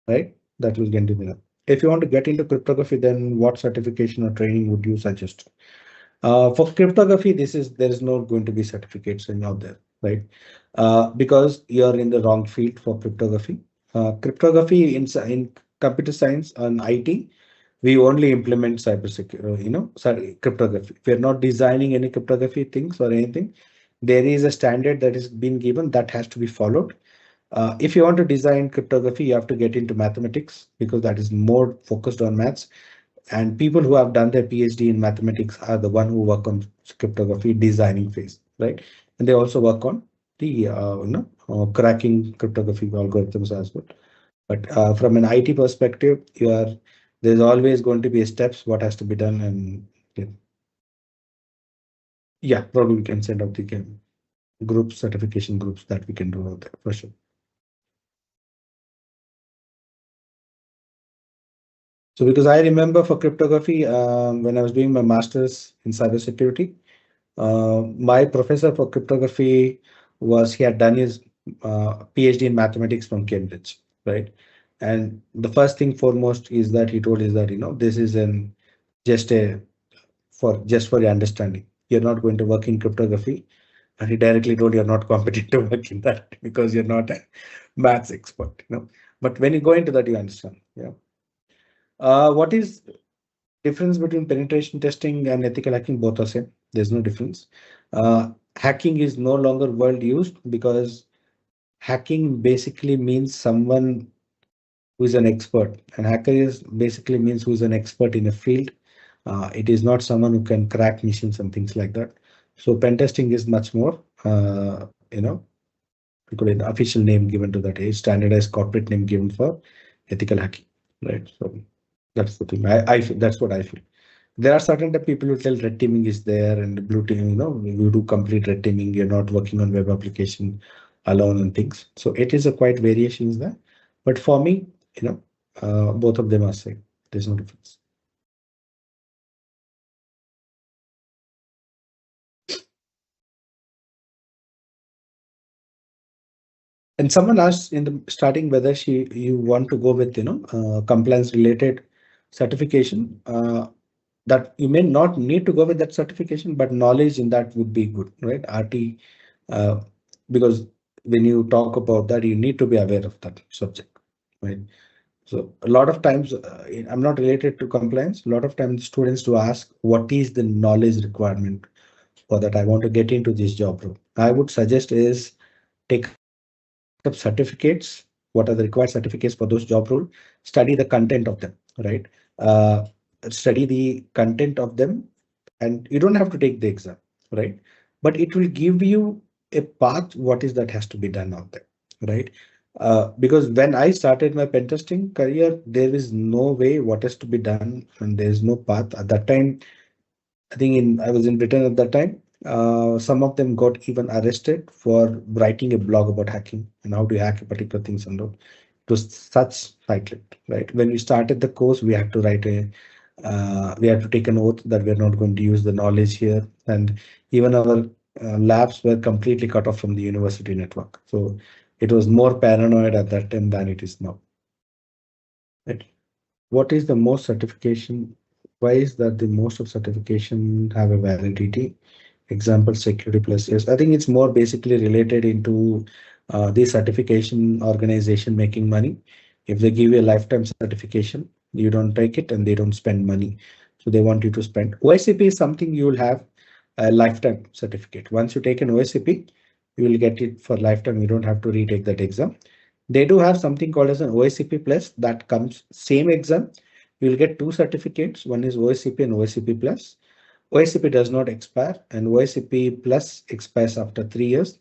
right? That will get into that. If you want to get into cryptography, then what certification or training would you suggest? For cryptography, there is not going to be certificates in out there, right? Because you're in the wrong field for cryptography. Cryptography in computer science and IT, we only implement cybersecurity, sorry, cryptography. We're not designing any cryptography things or anything. There is a standard that is being given that has to be followed. If you want to design cryptography, you have to get into mathematics because that is more focused on maths. And people who have done their PhD in mathematics are the one who work on cryptography designing phase, right? And they also work on the cracking cryptography algorithms as well. But from an IT perspective, there's always going to be steps what has to be done, and yeah, probably we can send out the group certification groups that we can do out there for sure. So because I remember for cryptography, when I was doing my master's in cybersecurity, my professor for cryptography he had done his PhD in mathematics from Cambridge, right? And the first thing foremost is that he told is that, this is just for your understanding. You're not going to work in cryptography. And he directly told you're not competent to work in that because you're not a maths expert, But when you go into that, you understand. Yeah. What is difference between penetration testing and ethical hacking? Both are same. There's no difference. Hacking is no longer world used because hacking basically means someone who is an expert, and hacker is basically means who is an expert in a field. It is not someone who can crack machines and things like that. So pen testing is much more, we call it official name given to that, a standardized corporate name given for ethical hacking, right? So that's the thing. I feel, that's what I feel. There are certain people who tell red teaming is there and blue teaming, you do complete red teaming, you're not working on web application alone and things. So it is a quite variations there. But for me, both of them are same. There's no difference. And someone asked in the starting whether you want to go with compliance related certification. That you may not need to go with that certification, but knowledge in that would be good, right? RT, uh, because when you talk about that, you need to be aware of that subject, right? So a lot of times, I'm not related to compliance. A lot of times, students do ask, what is the knowledge requirement for that? I want to get into this job role. I would suggest is take up certificates. What are the required certificates for those job role? Study the content of them, right? Uh, Study the content of them, and you don't have to take the exam, right? But it will give you a path. What is that has to be done out there, right? Because when I started my pen testing career, there is no way what has to be done, and there is no path. At that time, I was in Britain at that time. Some of them got even arrested for writing a blog about hacking and how to hack a particular things and all. It was such cyclic, right? When we started the course, we had to we had to take an oath that we're not going to use the knowledge here, and even our labs were completely cut off from the university network. So it was more paranoid at that time than it is now. Right? What is the most certification? Why is that the most of certification have a validity? Example, security plus. Yes, I think it's more basically related into the certification organization making money. If they give you a lifetime certification, you don't take it and they don't spend money. So they want you to spend. OSCP is something you will have a lifetime certificate. Once you take an OSCP, you will get it for lifetime. You don't have to retake that exam. They do have something called as an OSCP plus that comes same exam. You will get two certificates. One is OSCP and OSCP plus. OSCP does not expire and OSCP plus expires after 3 years.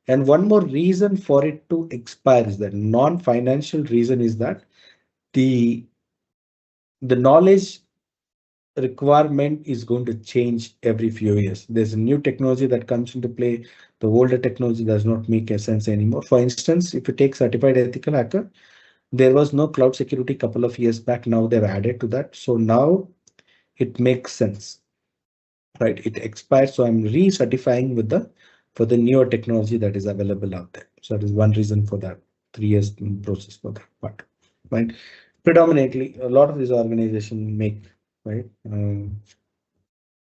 And one more reason for it to expire is that non-financial reason is that the knowledge requirement is going to change every few years. There's a new technology that comes into play. The older technology does not make a sense anymore. For instance, if you take certified ethical hacker, there was no cloud security couple of years back. Now they've added to that. So now it makes sense, right? It expires. So I'm recertifying with for the newer technology that is available out there. So that is one reason for that 3 years process for that part, right? Predominantly, a lot of these organizations make, right?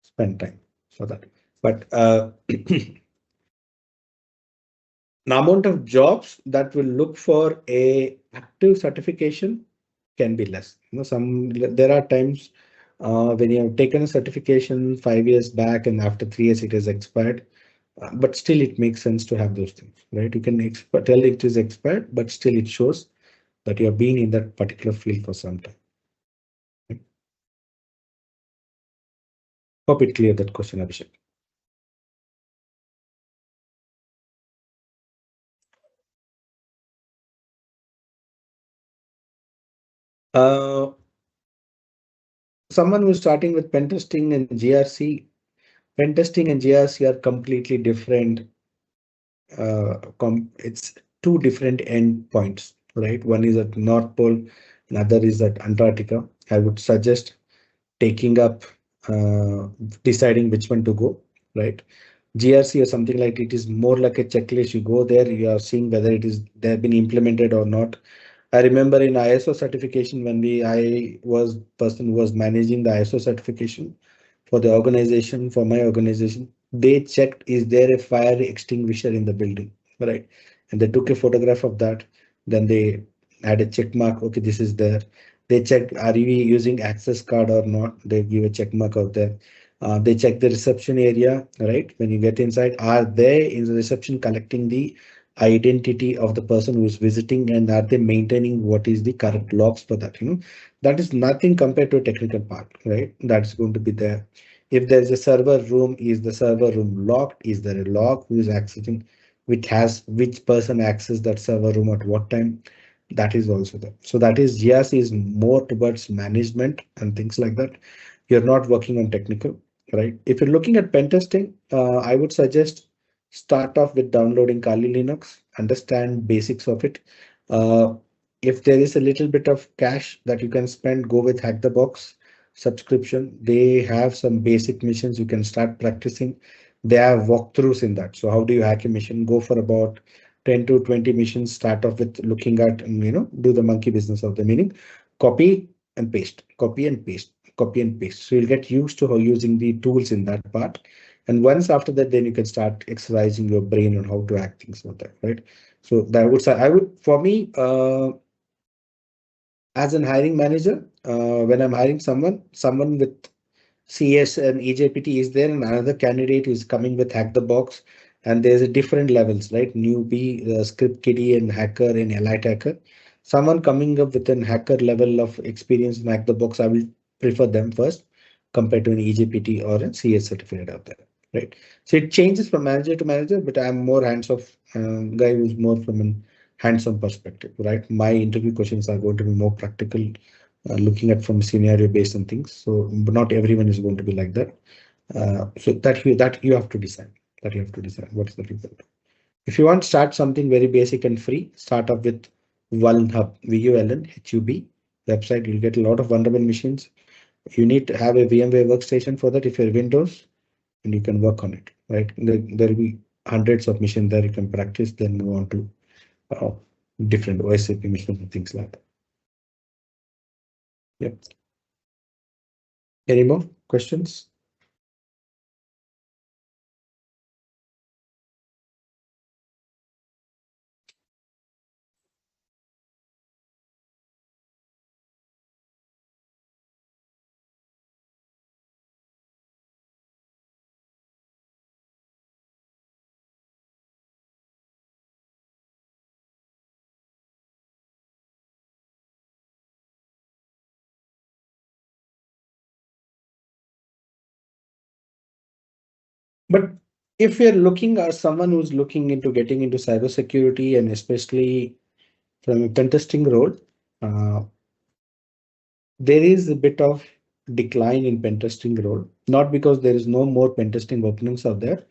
Spend time for that. But the amount of jobs that will look for a active certification can be less. There are times when you have taken a certification 5 years back and after 3 years it is expired, but still it makes sense to have those things, right? You can tell it is expired, but still it shows that you have been in that particular field for some time. Hope it cleared that question, Abhishek. Someone who's starting with pen testing and GRC, pen testing and GRC are completely different. It's two different endpoints, right? One is at North Pole, another is at Antarctica. I would suggest taking up, deciding which one to go, right? GRC or something like it is more like a checklist. You go there, you are seeing whether they have been implemented or not. I remember in ISO certification when I was person who was managing the ISO certification for the organization, for my organization, they checked, is there a fire extinguisher in the building, right? And they took a photograph of that. Then they had a check mark. Okay, this is there. They checked, are we using access card or not? They give a check mark out there. They check the reception area, right? When you get inside, are they in the reception collecting the identity of the person who is visiting, and are they maintaining what is the correct logs for that? That is nothing compared to a technical part, right? That's going to be there. If there's a server room, is the server room locked? Is there a log who is accessing, which person accessed that server room at what time? That is also there. So that is GRC is more towards management and things like that. You're not working on technical, right? If you're looking at pen testing, I would suggest start off with downloading Kali Linux, understand basics of it. Uh, if there is a little bit of cash that you can spend, go with Hack the Box subscription. They have some basic missions you can start practicing. They have walkthroughs in that. So how do you hack a mission? Go for about 10 to 20 missions, start off with looking at, and do the monkey business of the meaning, copy and paste, copy and paste, copy and paste. So you'll get used to how using the tools in that part. And once after that, then you can start exercising your brain on how to act things like that, right? So that would say, I would, for me, as an hiring manager, when I'm hiring someone with CS and EJPT is there, and another candidate is coming with Hack the Box, and there's a different levels, right? Newbie, script kiddie, and hacker and elite hacker. Someone coming up with an hacker level of experience in Hack the Box, I will prefer them first compared to an EJPT or a CS certificate out there, right? So it changes from manager to manager, but I'm more hands-off guy who's more from an hands-on perspective, right? My interview questions are going to be more practical, looking at from scenario based and things. So, but not everyone is going to be like that. So that you have to decide. That you have to decide what is the result. If you want to start something very basic and free, start up with VulnHub, VULNHUB website. You'll get a lot of vulnerable machines. You need to have a VMware workstation for that if you're Windows, and you can work on it. Right? There will be hundreds of machines there you can practice. Then move on to uh, different OSAP machines and things like that. Yep. Any more questions? But if you're looking at someone who's looking into getting into cybersecurity, and especially from a pen testing role, uh, there is a bit of decline in pen testing role. Not because there is no more pen testing openings out there.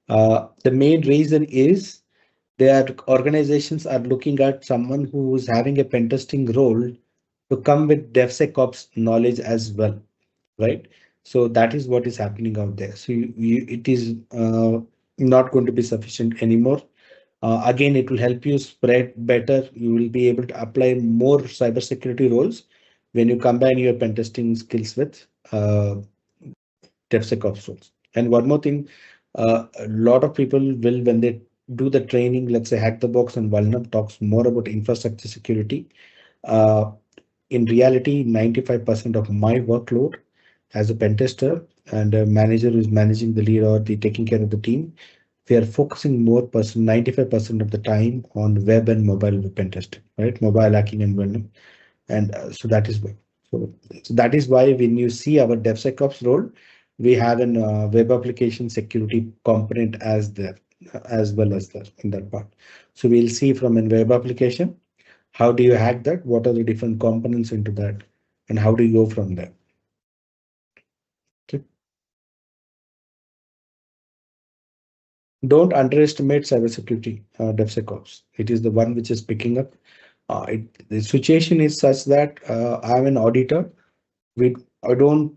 The main reason is their organizations are looking at someone who is having a pen testing role to come with DevSecOps knowledge as well, right? So that is what is happening out there. So it is not going to be sufficient anymore. Again, it will help you spread better. You will be able to apply more cybersecurity roles when you combine your pen testing skills with DevSecOps roles. And one more thing, a lot of people will, when they do the training, let's say Hack the Box and Walnut talks more about infrastructure security. Uh, in reality, 95% of my workload as a pen tester and a manager who's managing the lead or the taking care of the team, we are focusing more 95% of the time on web and mobile pen testing, right? Mobile hacking and web. And so that is why. So that is why when you see our DevSecOps role, we have an web application security component as there, as well as there in that part. So we'll see from a web application, how do you hack that? What are the different components into that? And how do you go from there? Okay. Don't underestimate cybersecurity, DevSecOps. It is the one which is picking up. The situation is such that I'm an auditor. We, I don't,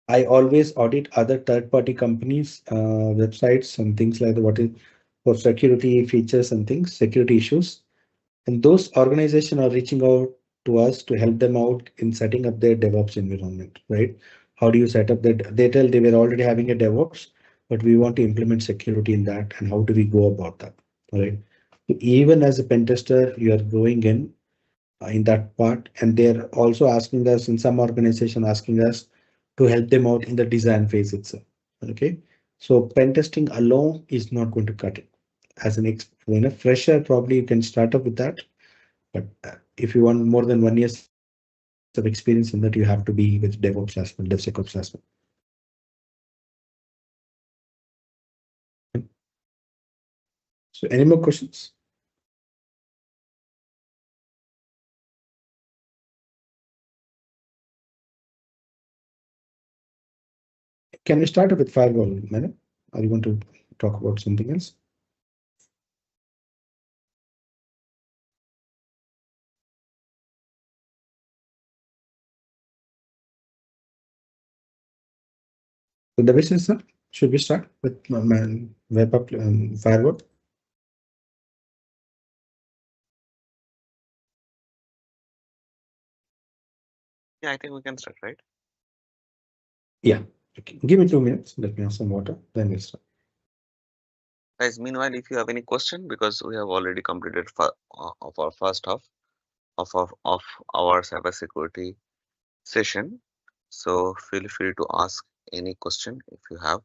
I always audit other third-party companies, websites and things like that, what is for security features and things, security issues. And those organizations are reaching out to us to help them out in setting up their DevOps environment, right? How do you set up that? They tell they were already having a DevOps, but we want to implement security in that. And how do we go about that, right? So even as a pen tester, you are going in that part, and they're also asking us in some organization asking us to help them out in the design phase itself. Okay, so pen testing alone is not going to cut it. As an when a fresher, probably you can start up with that, but if you want more than 1 year of experience in that, you have to be with DevOps as well, DevSecOps as well. So any more questions? Can we start with firewall, Madam? Or you want to talk about something else? So the business, sir, should we start with VAPT firewall? Yeah, I think we can start, right? Yeah. Okay. Give me 2 minutes. Let me have some water. Then we'll start. Guys, meanwhile, if you have any question, because we have already completed of our first half of our cybersecurity session, so feel free to ask any question if you have.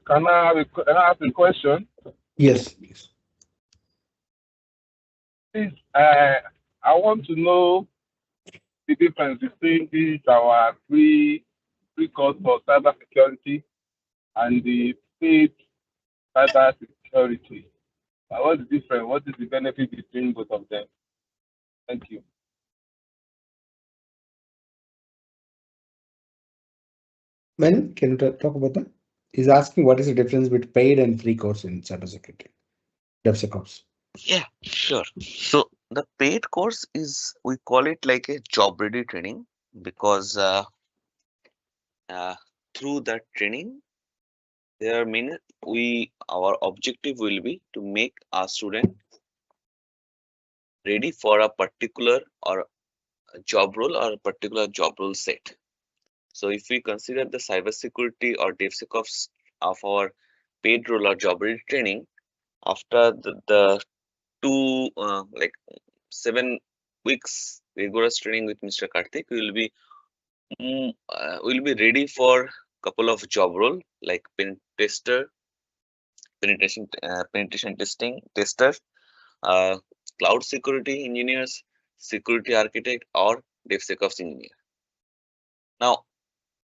Can I ask a question? Yes, please. Please, I want to know the difference between these our free course for cybersecurity and the paid cybersecurity. What's the difference? What is the benefit between both of them? Thank you. Madam, can you talk about that? He's asking what is the difference between paid and free course in cybersecurity, DevSecOps. Yeah, sure. So the paid course is, we call it like a job ready training, because uh, through that training there are many, our objective will be to make our student ready for a particular or a job role or a particular job role set. So if we consider the cybersecurity or DevSecOps of our paid role or job ready training, after the two like 7 weeks rigorous training with Mr. Karthik, we will be ready for couple of job role like pen tester, penetration testing tester, uh, cloud security engineers, security architect, or DevSecOps engineer. Now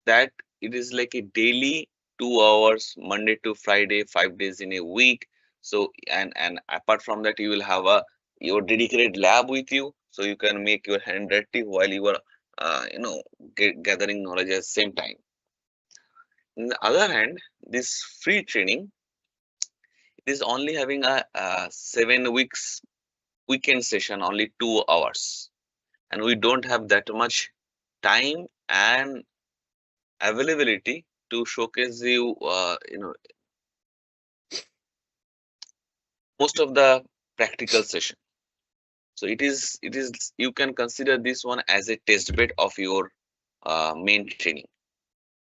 that it is like a daily 2 hours, Monday to Friday, 5 days in a week. So and apart from that, you will have your dedicated lab with you, so you can make your hand dirty while you are gathering knowledge at the same time. On the other hand, this free training is only having a 7 weeks weekend session, only 2 hours, and we don't have that much time and availability to showcase you most of the practical session. So it is you can consider this one as a test bed of your main training.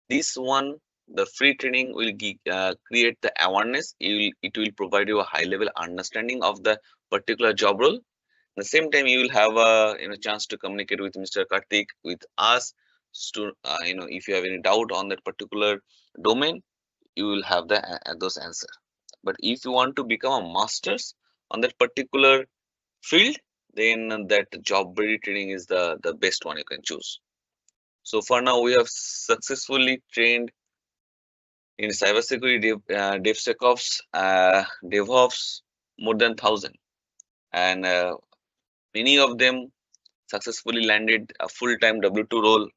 This one, the free training will create the awareness. It will provide you a high level understanding of the particular job role. At the same time, you will have a chance to communicate with Mr. Karthik, with us, to if you have any doubt on that particular domain, you will have those answer. But if you want to become a masters on that particular field, then that job ready training is the best one you can choose. So for now, we have successfully trained in cybersecurity, DevSecOps, DevOps, more than 1,000, and many of them successfully landed a full-time W2 role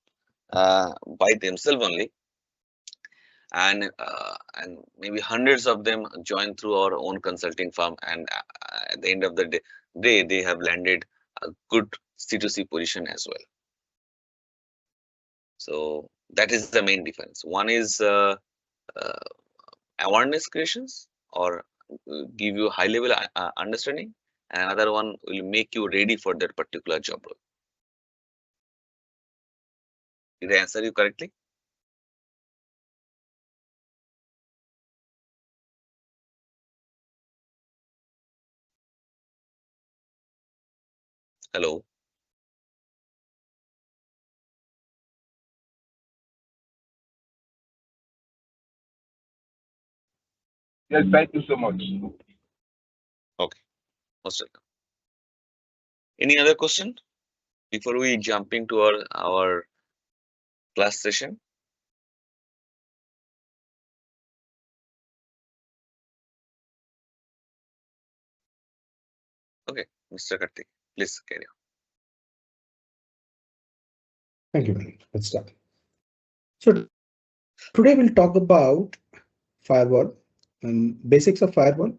by themselves only, and maybe hundreds of them joined through our own consulting firm, and at the end of the day they have landed a good C2C position as well. So that is the main difference. One is awareness creations or give you high level understanding, and another one will make you ready for that particular job role. Did I answer you correctly? Hello. Yes, thank you so much. Okay. Most welcome. Any other question before we jump into our class session? Okay, Mr. Karthik, please carry on. Thank you, Mani. Let's start. So today we'll talk about firewall and basics of firewall,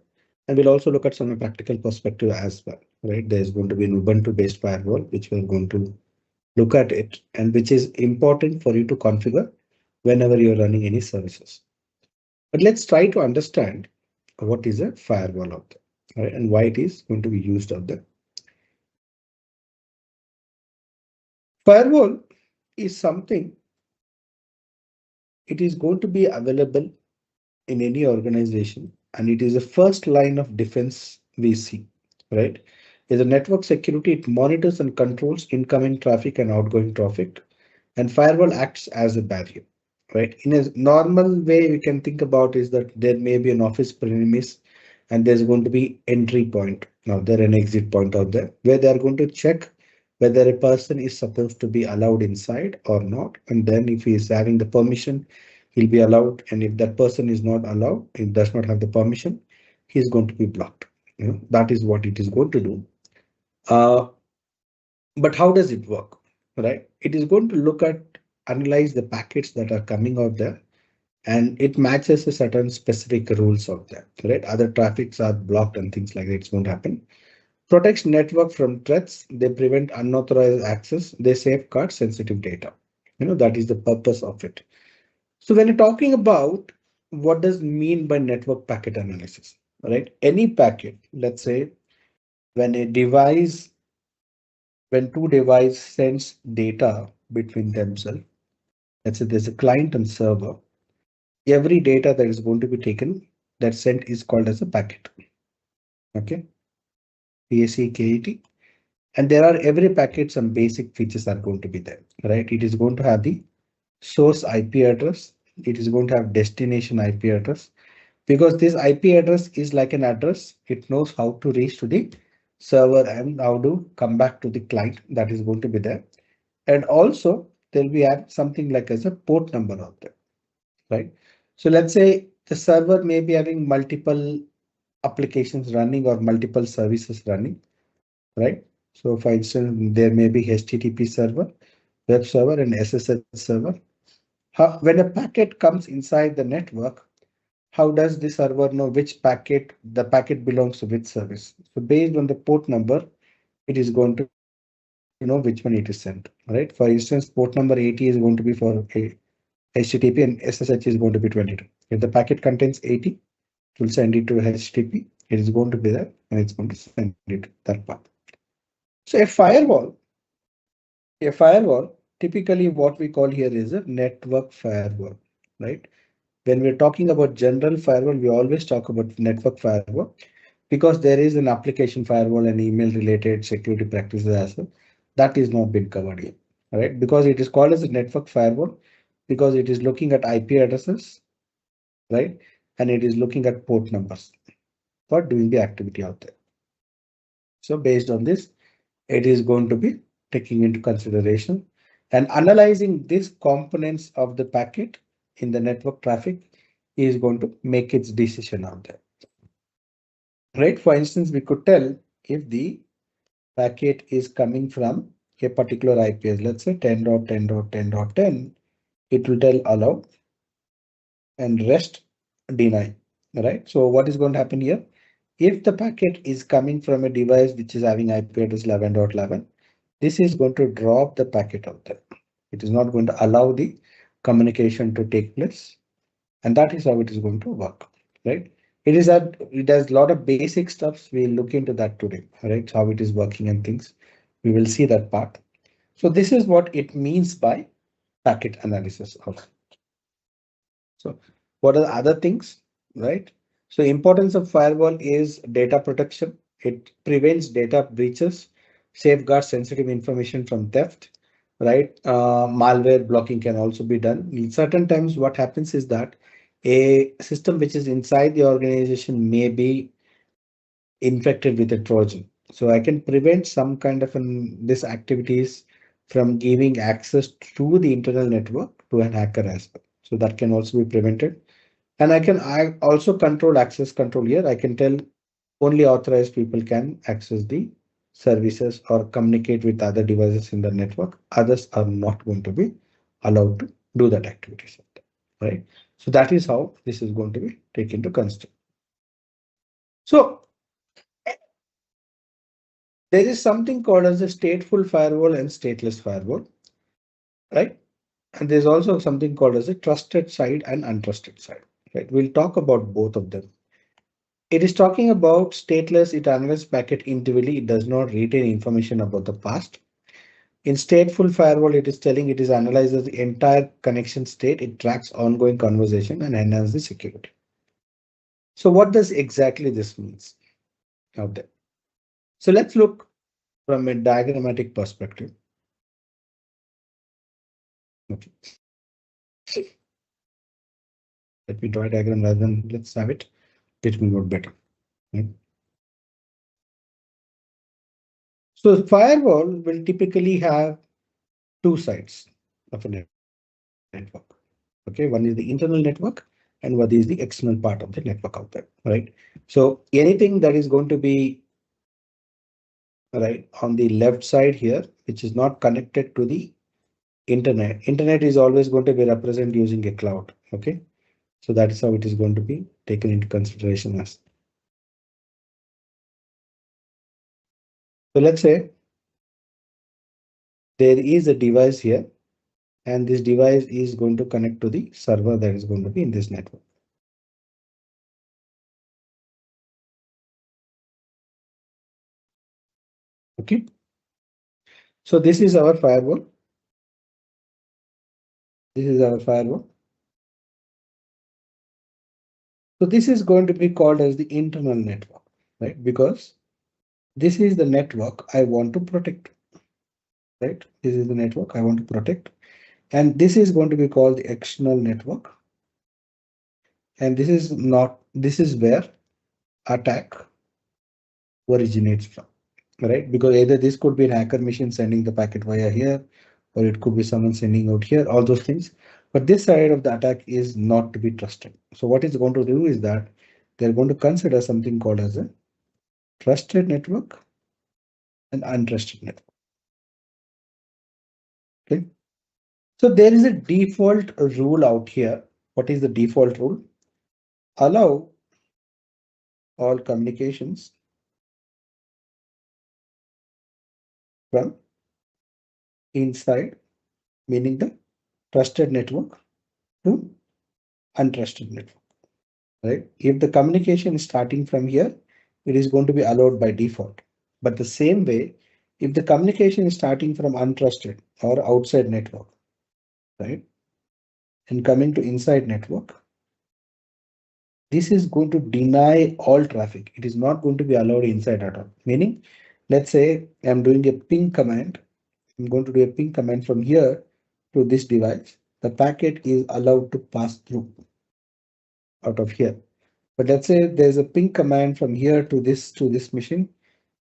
and we'll also look at some practical perspective as well. Right, there's going to be an Ubuntu-based firewall, which we're going to look at it, and which is important for you to configure whenever you're running any services. But let's try to understand what is a firewall out there, right, and why it is going to be used out there. Firewall is something, it is going to be available in any organization, and it is the first line of defense we see, right? Is a network security, it monitors and controls incoming traffic and outgoing traffic, and firewall acts as a barrier, right? In a normal way, we can think about is that there may be an office premise and there's going to be entry point. Now there an exit point out there where they are going to check whether a person is supposed to be allowed inside or not. And then if he is having the permission, he'll be allowed. And if that person is not allowed, it does not have the permission, he's going to be blocked. That is what it is going to do. But how does it work? Right? It is going to look at, analyze the packets that are coming out there, and it matches a certain specific rules out there. Right? Other traffics are blocked and things like that. It's going to happen. Protects network from threats. They prevent unauthorized access. They safeguard sensitive data. That is the purpose of it. So when you're talking about what does mean by network packet analysis, right? Any packet, let's say when a device, when two devices sends data between themselves, let's say there's a client and server, every data that is going to be taken, that sent is called as a packet. Okay. PACKET. And there are every packet, some basic features are going to be there, right? It is going to have the source IP address. It is going to have destination IP address, because this IP address is like an address. It knows how to reach to the server and how to come back to the client. That is going to be there. And also there'll be something like as a port number out there, right? So let's say the server may be having multiple applications running or multiple services running, right? So for instance, there may be HTTP server, web server, and SSH server. When a packet comes inside the network, how does the server know which packet, the packet belongs to which service? So based on the port number, it is going to know which one it is sent, right? For instance, port number 80 is going to be for a HTTP and SSH is going to be 22. If the packet contains 80, it will send it to HTTP. It is going to be there and it's going to send it to that path. So a firewall, typically what we call here is a network firewall, right? When we're talking about general firewall, we always talk about network firewall because there is an application firewall and email related security practices as well. That is not been covered here, right? Because it is called as a network firewall because it is looking at IP addresses, right? And it is looking at port numbers for doing the activity out there. So based on this, it is going to be taking into consideration and analyzing these components of the packet in the network traffic is going to make its decision out there. Right? For instance, we could tell if the packet is coming from a particular IPS, let's say 10.10.10.10, it will tell allow and rest deny, right? So what is going to happen here? If the packet is coming from a device which is having IP address 11.11, this is going to drop the packet out there. It is not going to allow the communication to take place. And that is how it is going to work, right? It has a lot of basic stuffs. We'll look into that today, all right? How it is working and things. We will see that part. So this is what it means by packet analysis of. So what are the other things, right? So importance of firewall is data protection. It prevents data breaches, safeguards sensitive information from theft, right? Malware blocking can also be done. In certain times, what happens is that a system which is inside the organization may be infected with a Trojan. So I can prevent some kind of this activities from giving access to the internal network to an hacker as well. So that can also be prevented. And I also control access control here. I can tell only authorized people can access the services or communicate with other devices in the network. Others are not going to be allowed to do that activities, right? So that is how this is going to be taken into consideration. So there is something called as a stateful firewall and stateless firewall, right? And there's also something called as a trusted side and untrusted side, right? We'll talk about both of them. It is talking about stateless. It analyzes packet individually. It does not retain information about the past. In stateful firewall, it is telling it is analyzes the entire connection state. It tracks ongoing conversation and enhances the security. So what does exactly this means out there? So let's look from a diagrammatic perspective. Okay. Let me draw a diagram rather than let's have it. It will work better. Right? So firewall will typically have two sides of a network. Okay, one is the internal network and what is the external part of the network out there, right? So anything that is going to be right on the left side here, which is not connected to the internet is always going to be represented using a cloud. Okay, so that is how it is going to be taken into consideration as. So let's say there is a device here and this device is going to connect to the server that is going to be in this network. Okay, so this is our firewall. This is our firewall. So this is going to be called as the internal network, right? Because this is the network I want to protect, right? This is the network I want to protect. And this is going to be called the external network. And this is where attack originates from, right? Because either this could be an hacker machine sending the packet via here, or it could be someone sending out here, all those things. But this side of the attack is not to be trusted. So what it's going to do is that they're going to consider something called as a trusted network and untrusted network. Okay. So there is a default rule out here. What is the default rule? Allow all communications from inside, meaning the trusted network, to untrusted network, right? If the communication is starting from here, it is going to be allowed by default. But the same way, if the communication is starting from untrusted or outside network, right, and coming to inside network, this is going to deny all traffic. It is not going to be allowed inside at all. Meaning, let's say I'm doing a ping command. I'm going to do a ping command from here to this device. The packet is allowed to pass through out of here. But let's say there's a ping command from here to this machine.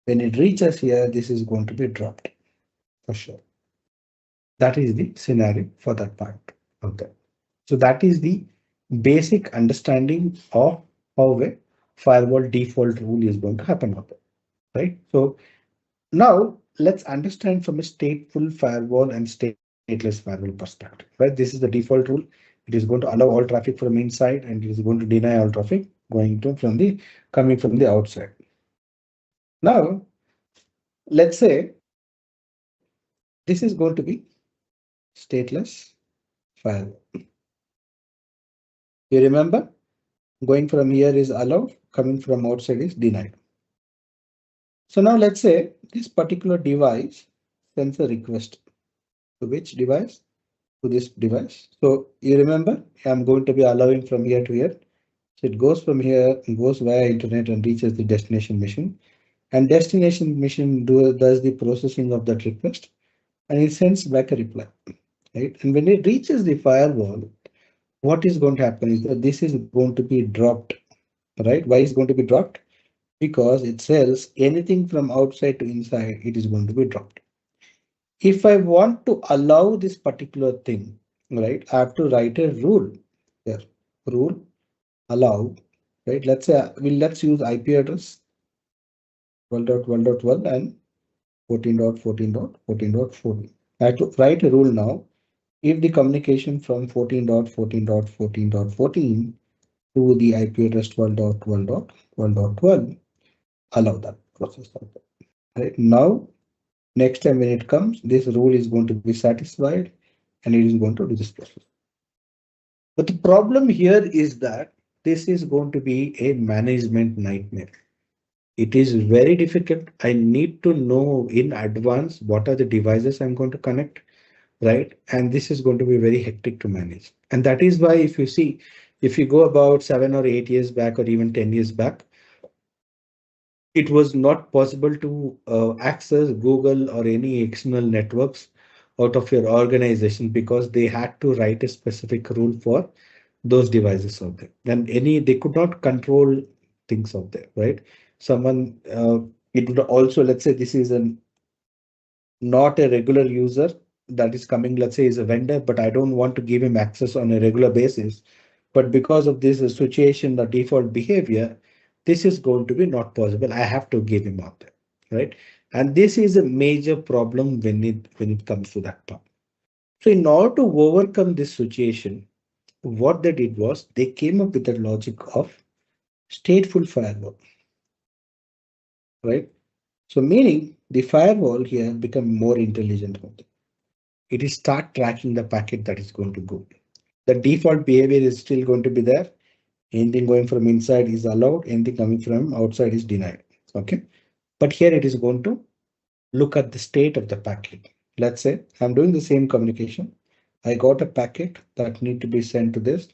When it reaches here, this is going to be dropped for sure. That is the scenario for that part of that. So that is the basic understanding of how a firewall default rule is going to happen out there, right? So now let's understand from a stateful firewall and stateless firewall perspective, right? This is the default rule. It is going to allow all traffic from inside and it is going to deny all traffic going to coming from the outside. Now, let's say this is going to be stateless firewall. You remember Going from here is allowed, coming from outside is denied. So now let's say this particular device sends a request to which device? To this device. So you remember, I'm going to be allowing from here to here. So it goes from here, goes via internet and reaches the destination machine. And destination machine does the processing of that request and it sends back a reply. Right? And when it reaches the firewall, what is going to happen is that this is going to be dropped. Right? Why is going to be dropped? Because it says anything from outside to inside, it is going to be dropped. If I want to allow this particular thing, right, I have to write a rule here. Rule allow, right? Let's say let's use IP address 12.12.12 and 14.14.14.14. I have to write a rule now. If the communication from 14.14.14.14 to the IP address 12.12.12.12, allow that process. Right now, next time when it comes, this rule is going to be satisfied and it is going to do this process. But the problem here is that this is going to be a management nightmare. It is very difficult. I need to know in advance what are the devices I'm going to connect, right? And this is going to be very hectic to manage. And that is why if you see, if you go about 7 or 8 years back or even 10 years back, it was not possible to access Google or any external networks out of your organization because they had to write a specific rule for those devices out there. And they could not control things out there, right? Someone, it would also, let's say this is not a regular user that is coming, let's say is a vendor, but I don't want to give him access on a regular basis. But because of this situation, the default behavior, this is going to be not possible. I have to give him out there, right? And this is a major problem when it comes to that part. So in order to overcome this situation, what they did was they came up with the logic of stateful firewall, right? So meaning the firewall here become more intelligent. It is start tracking the packet that is going to go. The default behavior is still going to be there. Anything going from inside is allowed, anything coming from outside is denied. Okay, but here it is going to look at the state of the packet. Let's say I'm doing the same communication. I got a packet that need to be sent to this.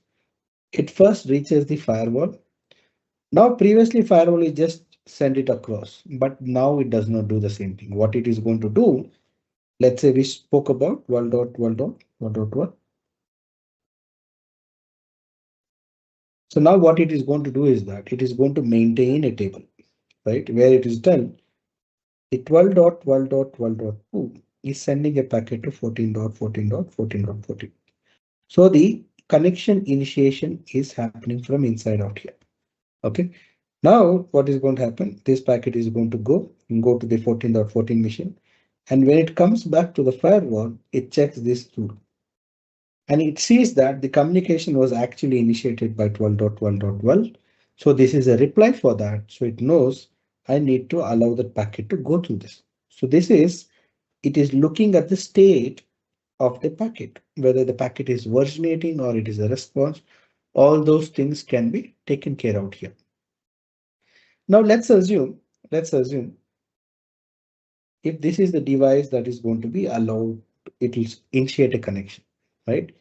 It first reaches the firewall. Now previously firewall is just send it across, but now it does not do the same thing. What it is going to do, let's say we spoke about 12.12.1.1. So now what it is going to do is that it is going to maintain a table, right? Where it is done, the 12.12.12.2 is sending a packet to 14.14.14.14. So the connection initiation is happening from inside out here. Okay. Now what is going to happen? This packet is going to go to the 14.14 machine. And when it comes back to the firewall, it checks this rule. And it sees that the communication was actually initiated by 12.12.12. So this is a reply for that. So it knows I need to allow the packet to go through this. So it is looking at the state of the packet, whether the packet is versionating or it is a response. All those things can be taken care of here. Now let's assume if this is the device that is going to be allowed, it will initiate a connection, right?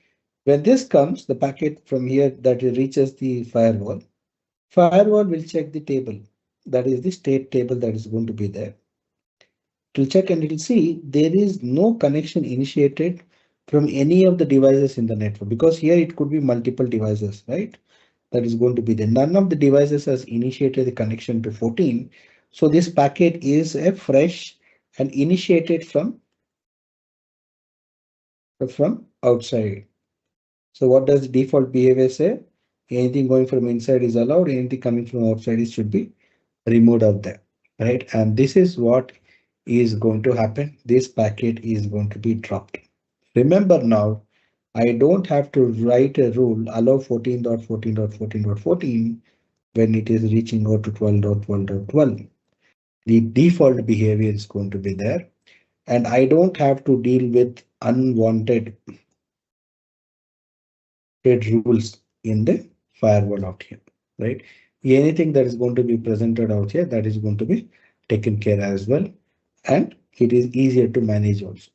When this comes, the packet from here that it reaches the firewall, firewall will check the table. That is the state table that is going to be there. It will check and it will see there is no connection initiated from any of the devices in the network because here it could be multiple devices, right? That is going to be there. None of the devices has initiated the connection to 14. So this packet is a fresh and initiated from outside. So what does the default behavior say? Anything going from inside is allowed, anything coming from outside is should be removed out there, right? And this is what is going to happen. This packet is going to be dropped. Remember now, I don't have to write a rule allow 14.14.14.14 when it is reaching out to 12.12.12. The default behavior is going to be there, and I don't have to deal with unwanted rules in the firewall out here. right? Anything that is going to be presented out here, that is going to be taken care as well. And it is easier to manage also,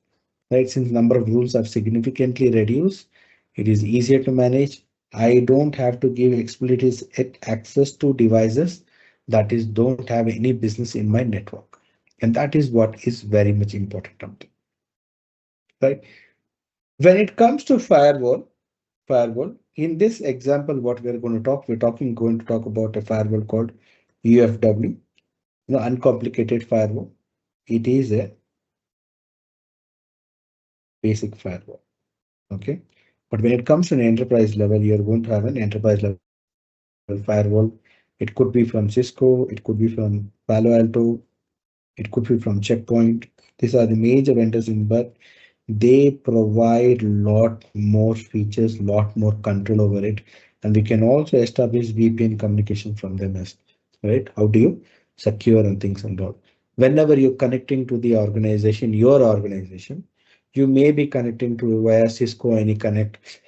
right? Since number of rules are significantly reduced, it is easier to manage. I don't have to give explicit access to devices that is don't have any business in my network. And that is what is very much important out there, right? When it comes to firewall, in this example, what we're going to talk, going to talk about a firewall called UFW, uncomplicated firewall. It is a basic firewall. Okay. But when it comes to an enterprise level, you're going to have an enterprise level firewall. It could be from Cisco, it could be from Palo Alto, it could be from Checkpoint. These are the major vendors in, but they provide lot more features, lot more control over it. And we can also establish VPN communication from them as right. How do you secure and things and all? Whenever you're connecting to the organization, your organization, you may be connecting to via Cisco any connect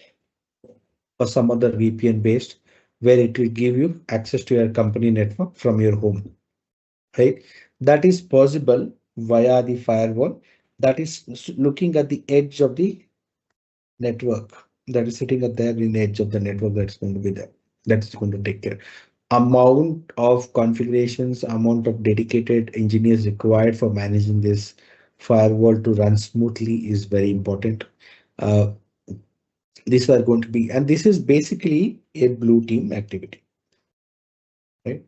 or some other VPN based, where it will give you access to your company network from your home, right? That is possible via the firewall that is looking at the edge of the network, that is sitting at there in the edge of the network, that's going to be there. That's going to take care. Amount of configurations, amount of dedicated engineers required for managing this firewall to run smoothly is very important. Uh, these are going to be, and this is basically a blue team activity, right?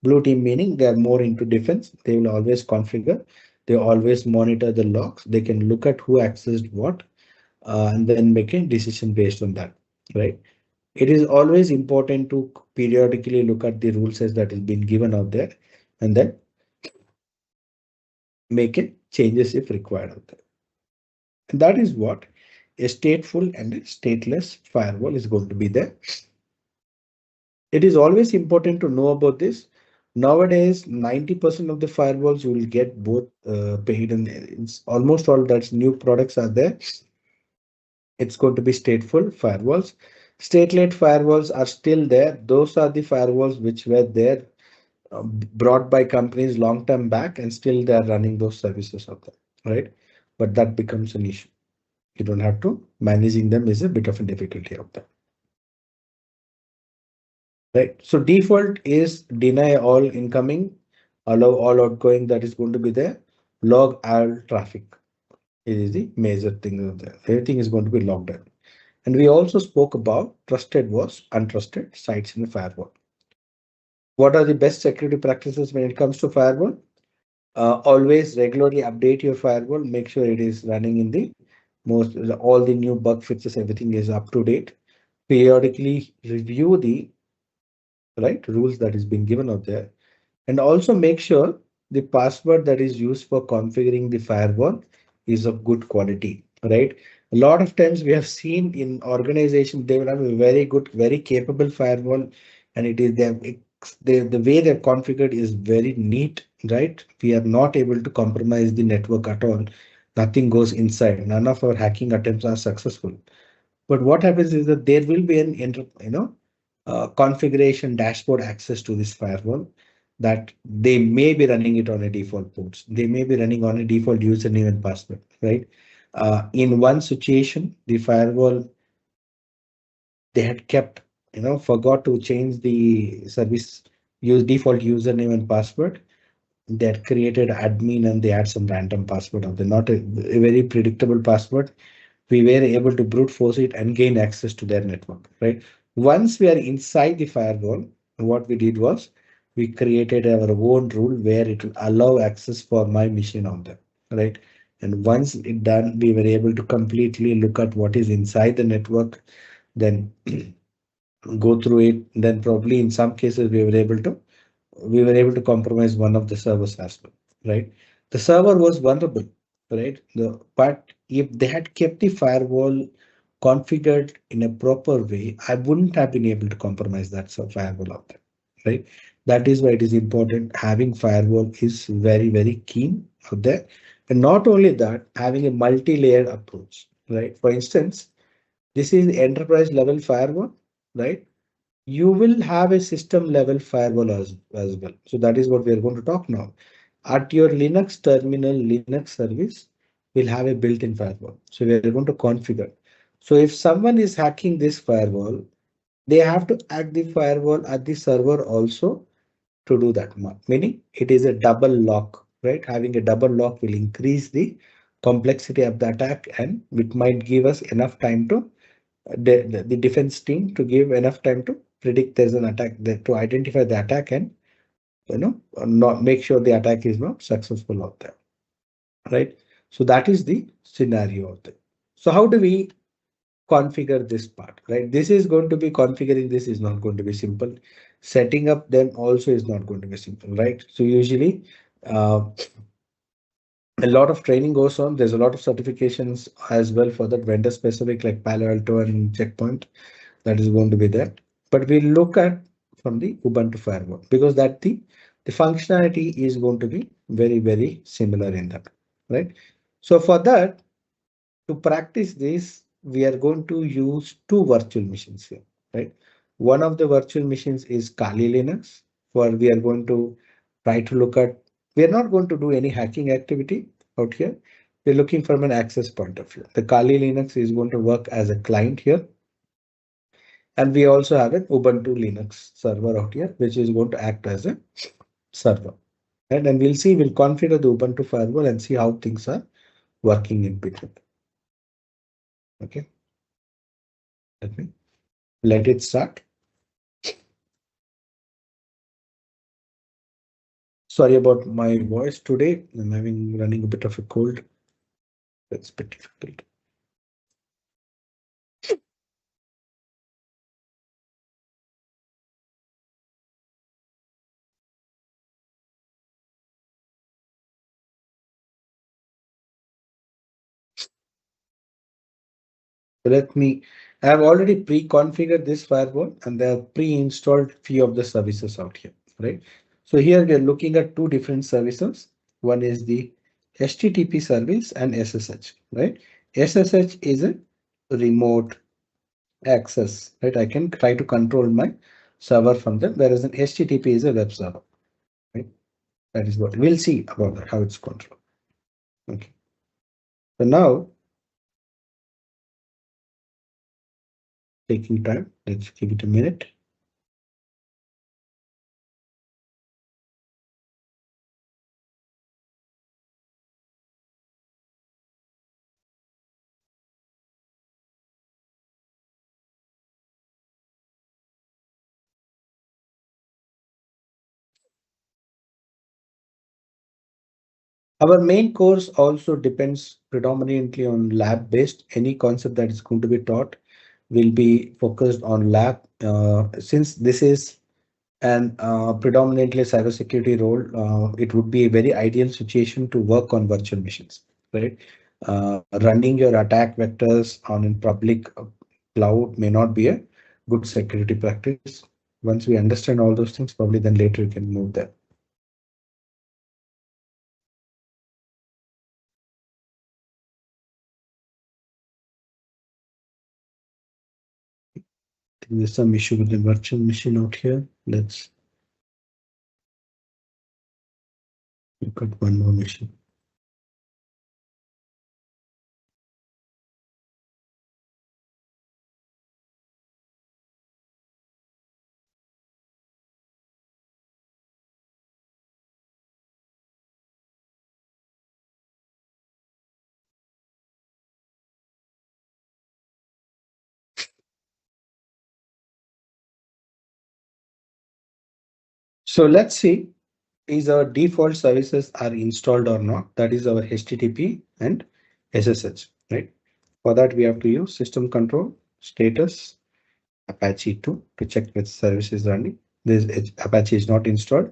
Blue team meaning they are more into defense. They will always configure. They always monitor the logs. They can look at who accessed what, and then make a decision based on that, right? It is always important to periodically look at the rule sets that is being given out there, and then make it changes if required out there. And that is what a stateful and a stateless firewall is going to be there. It is always important to know about this. Nowadays, 90% of the firewalls you will get both paid, and it's almost all that's new products are there. It's going to be stateful firewalls. Stateless firewalls are still there. Those are the firewalls which were there brought by companies long term back, and still they are running those services out there, right? But that becomes an issue. You don't have to. Managing them is a bit of a difficulty out there. Right. So default is deny all incoming, allow all outgoing, that is going to be there. Log all traffic. It is the major thing of there. Everything is going to be logged in. And we also spoke about trusted was untrusted sites in the firewall. What are the best security practices when it comes to firewall? Always regularly update your firewall. Make sure it is running in the most, all the new bug fixes, everything is up to date. Periodically review the right rules that is being given out there. And also make sure the password that is used for configuring the firewall is of good quality, right? A lot of times we have seen in organizations, they will have a very good, very capable firewall, and it is the way they're configured is very neat, right? We are not able to compromise the network at all. Nothing goes inside. None of our hacking attempts are successful. But what happens is that there will be an configuration dashboard access to this firewall, that they may be running it on a default ports. They may be running on a default username and password, right? In one situation, the firewall, they had kept, forgot to change the service use default username and password. They had created admin and they had some random password of the not a very predictable password. We were able to brute force it and gain access to their network, right? Once we are inside the firewall, what we did was we created our own rule where it will allow access for my machine on them, right? And once it done, we were able to completely look at what is inside the network, then go through it. Then probably in some cases we were able to compromise one of the servers as well, right? The server was vulnerable, right? But if they had kept the firewall configured in a proper way, I wouldn't have been able to compromise that firewall out there, right? That is why it is important. Having firewall is very, very keen out there. And not only that, having a multi-layered approach, right? For instance, this is enterprise level firewall, right? you will have a system level firewall as well. So that is what we are going to talk now. At your Linux terminal, Linux service will have a built-in firewall. So we are going to configure. So if someone is hacking this firewall, they have to add the firewall at the server also to do that. Meaning it is a double lock, right? Having a double lock will increase the complexity of the attack, and it might give us enough time to the defense team to give enough time to predict there's an attack there, to identify the attack, and not make sure the attack is not successful out there, right? So that is the scenario of it. So how do we configure this part, right? This is going to be configuring. This is not going to be simple. Setting up them also is not going to be simple, right? So usually uh, a lot of training goes on. There's a lot of certifications as well for that, vendor specific like Palo Alto and Checkpoint, that is going to be there. But we look at from the Ubuntu firewall because that the functionality is going to be very similar in that, right? So for that, to practice this, we are going to use two virtual machines here, right? One of the virtual machines is Kali Linux, where we are going to try to look at, we are not going to do any hacking activity out here. We're looking from an access point of view. The Kali Linux is going to work as a client here. And we also have an Ubuntu Linux server out here, which is going to act as a server. Right? And we'll see, we'll configure the Ubuntu firewall and see how things are working in between. Okay. Let it start. Sorry about my voice today. I'm running a bit of a cold. That's a bit difficult. So I have already pre-configured this firewall and they have pre-installed few of the services out here, right? So here we are looking at two different services. One is the HTTP service and SSH, right? SSH is a remote access, right? I can try to control my server from them, whereas an HTTP is a web server, right? That is what we'll see about that, how it's controlled. Okay. So now, taking time, let's give it a minute. Our main course also depends predominantly on lab based. Any concept that is going to be taught will be focused on lab. Since this is an predominantly cybersecurity role, it would be a very ideal situation to work on virtual machines, right? Running your attack vectors on a public cloud may not be a good security practice. Once we understand all those things, probably then later we can move there. There's some issue with the virtual machine out here. Let's look at one more machine. So let's see, is our default services are installed or not. That is our HTTP and SSH, right? For that, we have to use system control status Apache 2 to check which service is running. This Apache is not installed.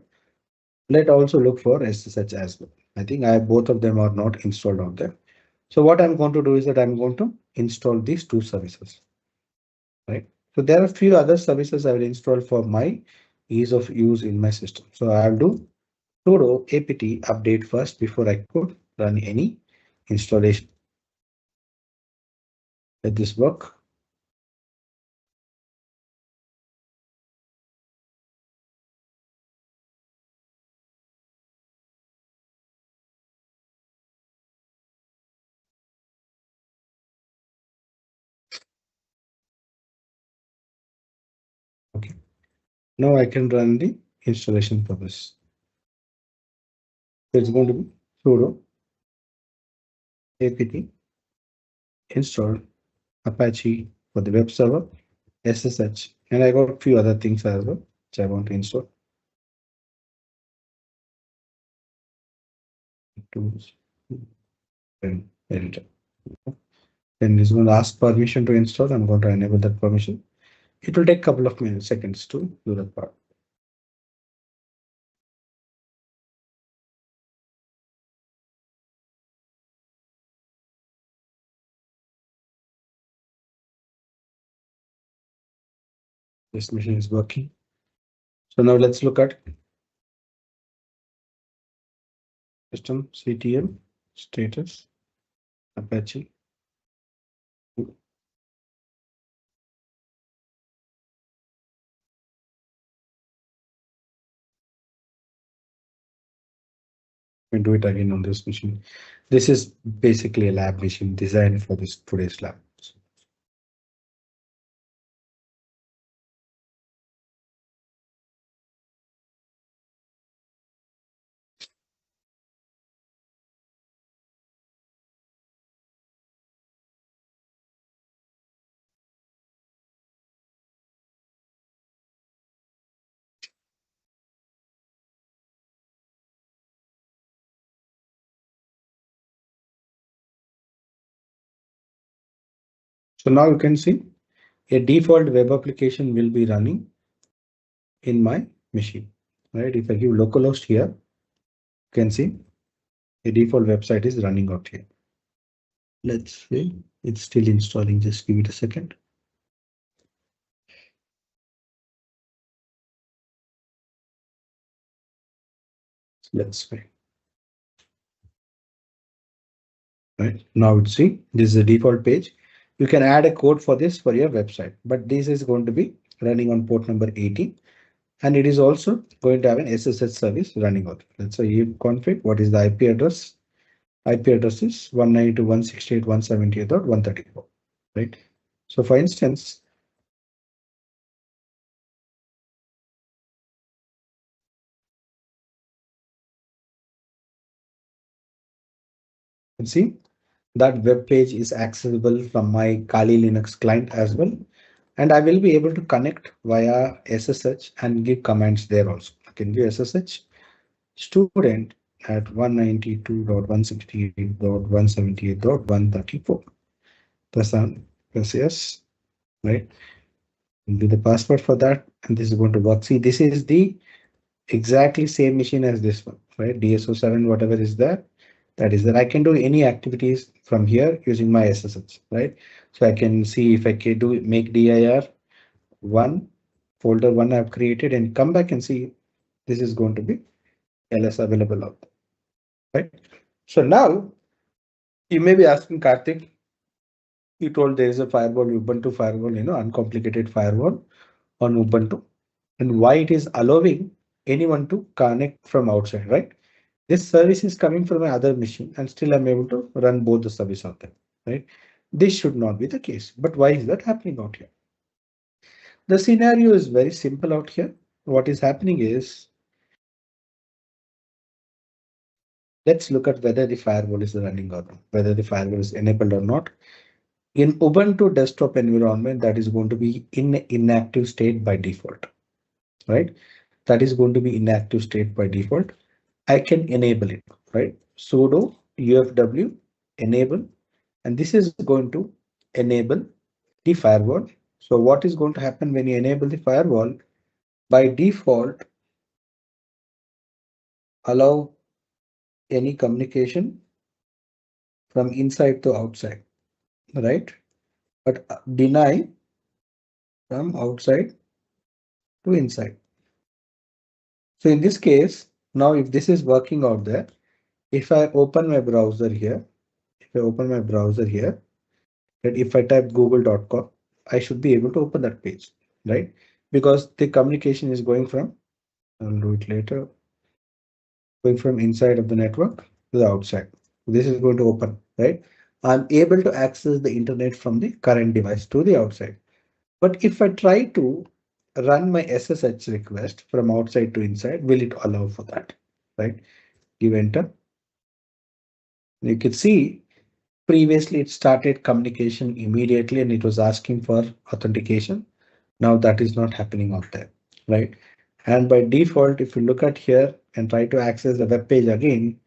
Let also look for SSH as well. I think both of them are not installed out there. So what I'm going to do is that I'm going to install these two services, right? So there are a few other services I will install for my ease of use in my system. So I'll do sudo apt update first before I could run any installation. Let this work. Okay. Now I can run the installation process. It's going to be sudo apt install Apache for the web server, SSH, and I got a few other things as well which I want to install. Tools and editor. Then it's going to ask permission to install. I'm going to enable that permission. It will take a couple of minutes, seconds to do that part. This machine is working. So now let's look at system CTL status Apache. We do it again on this machine. This is basically a lab machine designed for this today's lab. So now you can see a default web application will be running in my machine, right? If I give localhost here, you can see a default website is running out here. Let's see, it's still installing. Just give it a second. Let's see. Right now, it's see, this is a default page. You can add a code for this for your website, but this is going to be running on port number 80. And it is also going to have an SSH service running out. Let's say you config what is the IP address. IP address is 192.168.178.134, right? So for instance, you can see that web page is accessible from my Kali Linux client as well. And I will be able to connect via SSH and give commands there also. I can give SSH student at 192.168.178.134. Press yes, right? Do the password for that, and this is going to work. See, this is the exactly same machine as this one, right? DSO7, whatever is there, that is that I can do any activities from here using my SSH, right? So I can see if I can do make dir one folder one I've created and come back and see this is going to be ls available out, right? So now you may be asking Karthik, you told there is a firewall, Ubuntu firewall, uncomplicated firewall on Ubuntu, and why it is allowing anyone to connect from outside, right? This service is coming from my other machine and still I'm able to run both the service out there, right? This should not be the case, but why is that happening out here? The scenario is very simple out here. What is happening is, let's look at whether the firewall is running or not, whether the firewall is enabled or not. In Ubuntu desktop environment, that is going to be in inactive state by default, right? That is going to be inactive state by default. I can enable it, right? Sudo ufw enable, and this is going to enable the firewall. So what is going to happen when you enable the firewall? By default, allow any communication from inside to outside, right? But deny from outside to inside. So in this case, now if this is working out there, if I open my browser here, that if I type google.com, I should be able to open that page, right? Because the communication is going from, I'll do it later, going from inside of the network to the outside. This is going to open, right? I'm able to access the internet from the current device to the outside. But if I try to run my SSH request from outside to inside, will it allow for that? Right? Give enter. You can see previously it started communication immediately and it was asking for authentication. Now that is not happening out there, right? And by default, if you look at here and try to access the web page again,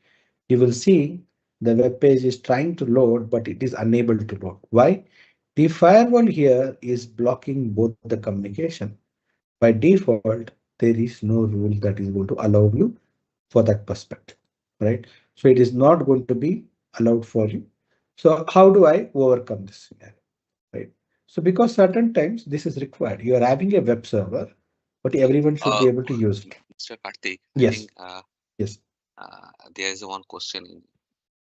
you will see the web page is trying to load, but it is unable to load. Why? The firewall here is blocking both the communication. By default, there is no rule that is going to allow you for that perspective, right? So it is not going to be allowed for you. So how do I overcome this scenario, right? So because certain times this is required, you are having a web server, but everyone should be able to use it. Mr. Karthik, I Yes. think Yes. there is one question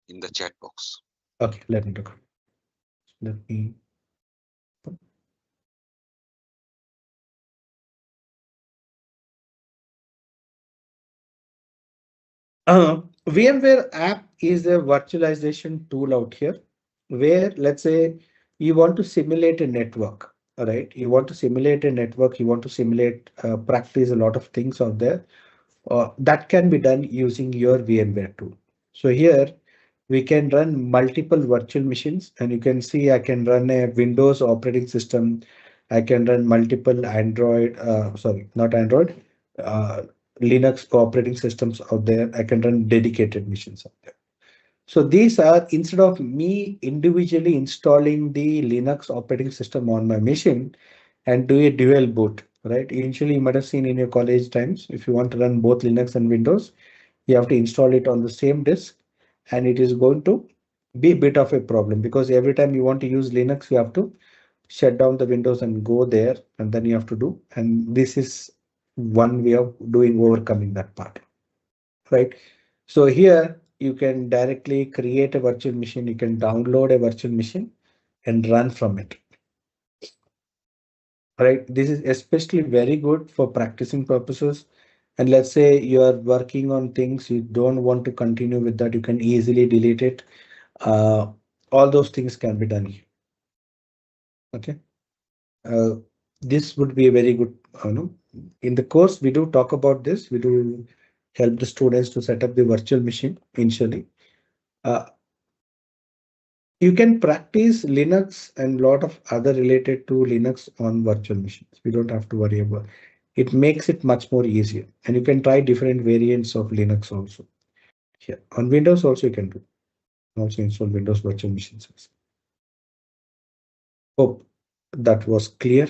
in the chat box. Okay, let me look. Let me. VMware app is a virtualization tool out here where, let's say, you want to simulate a network, all right? You want to simulate a network, you want to simulate, practice a lot of things out there. That can be done using your VMware tool. So here we can run multiple virtual machines, and you can see I can run a Windows operating system. I can run multiple Android, sorry, not Android, uh, Linux operating systems out there. I can run dedicated machines out there. So these are, instead of me individually installing the Linux operating system on my machine and do a dual boot, right? Initially, you might have seen in your college times, if you want to run both Linux and Windows, you have to install it on the same disk, and it is going to be a bit of a problem because every time you want to use Linux, you have to shut down the Windows and go there, and then you have to do. And this is one way of doing overcoming that part, right? So here you can directly create a virtual machine. You can download a virtual machine and run from it. Right, this is especially very good for practicing purposes. And let's say you are working on things you don't want to continue with that, you can easily delete it. All those things can be done here. Okay, uh, this would be a very good, in the course we do talk about this. We do help the students to set up the virtual machine initially. Uh, you can practice Linux and a lot of other related to Linux on virtual machines. We don't have to worry about. It makes it much more easier, and you can try different variants of Linux also. Here on Windows also you can do. Also install Windows virtual machines. Hope that was clear.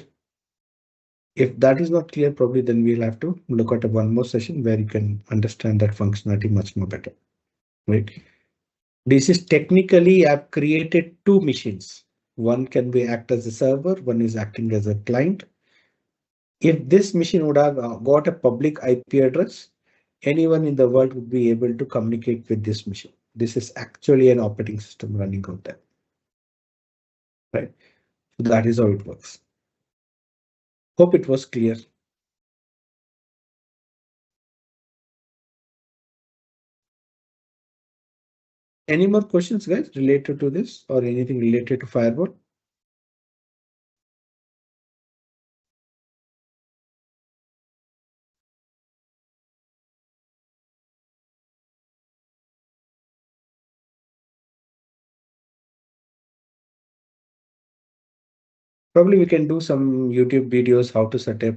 If that is not clear, probably then we'll have to look at one more session where you can understand that functionality much more better. Right. This is technically I've created two machines. One can be act as a server, one is acting as a client. If this machine would have got a public IP address, anyone in the world would be able to communicate with this machine. This is actually an operating system running out there. Right. So that is how it works. Hope it was clear. Any more questions, guys, related to this or anything related to firewall? Probably we can do some YouTube videos how to set up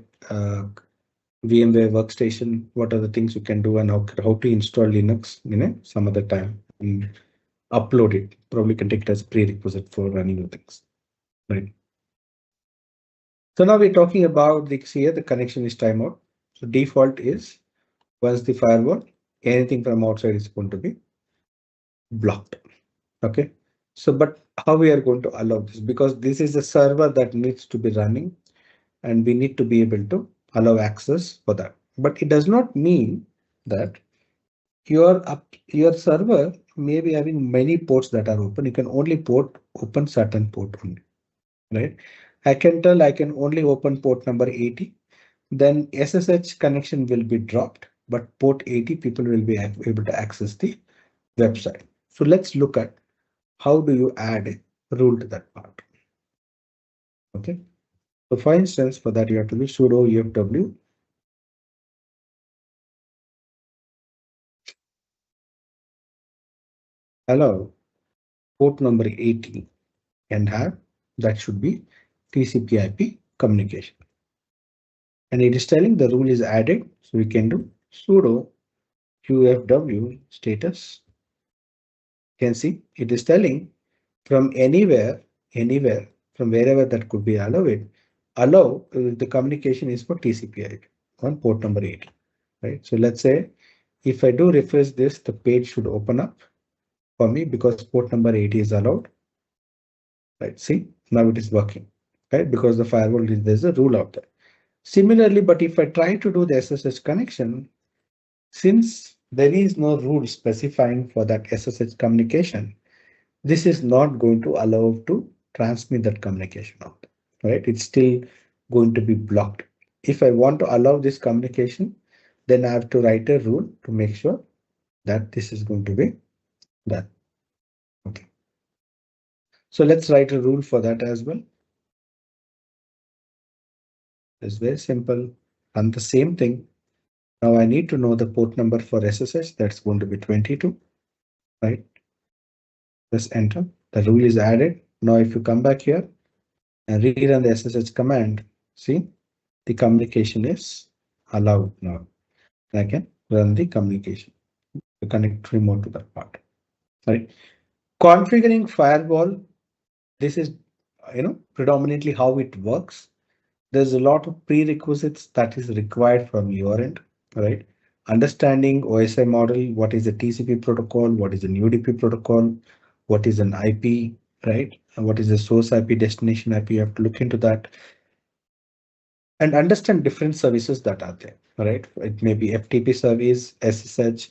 VMware workstation. What are the things you can do and how to install Linux, some other time and upload it. Probably can take it as a prerequisite for running the things, right? So now we're talking about the here the connection is timeout. So default is once the firewall, anything from outside is going to be blocked. Okay. So but how we are going to allow this, because this is a server that needs to be running and we need to be able to allow access for that. But it does not mean that your server may be having many ports that are open. You can only open certain port only, right? I can tell I can only open port number 80. Then SSH connection will be dropped, but port 80 people will be able to access the website. So let's look at how do you add a rule to that part. Okay. So for instance, for that you have to be sudo ufw allow port number 80 and have that should be TCP/IP communication. And it is telling the rule is added, so we can do sudo ufw status. You can see it is telling from anywhere, from wherever that could be allowed, allow the communication is for TCP/IP on port number 80, right? So let's say if I do refresh this, the page should open up for me because port number 80 is allowed, right? See, now it is working, right? Because the firewall is, there's a rule out there. Similarly, but if I try to do the SSH connection, since there is no rule specifying for that SSH communication, this is not going to allow to transmit that communication out, right? It's still going to be blocked. If I want to allow this communication, then I have to write a rule to make sure that this is going to be done. Okay. So let's write a rule for that as well. It's very simple. And the same thing. Now I need to know the port number for SSH. That's going to be 22, right? Press enter. The rule is added. Now if you come back here and rerun the SSH command, see the communication is allowed now. I can run the communication to connect remote to that part. Right. Configuring firewall. This is predominantly how it works. There's a lot of prerequisites that is required from your end, right? Understanding OSI model, what is the TCP protocol, what is an UDP protocol, what is an IP, right? And what is the source IP, destination IP, you have to look into that and understand different services that are there, right? It may be FTP service, SSH,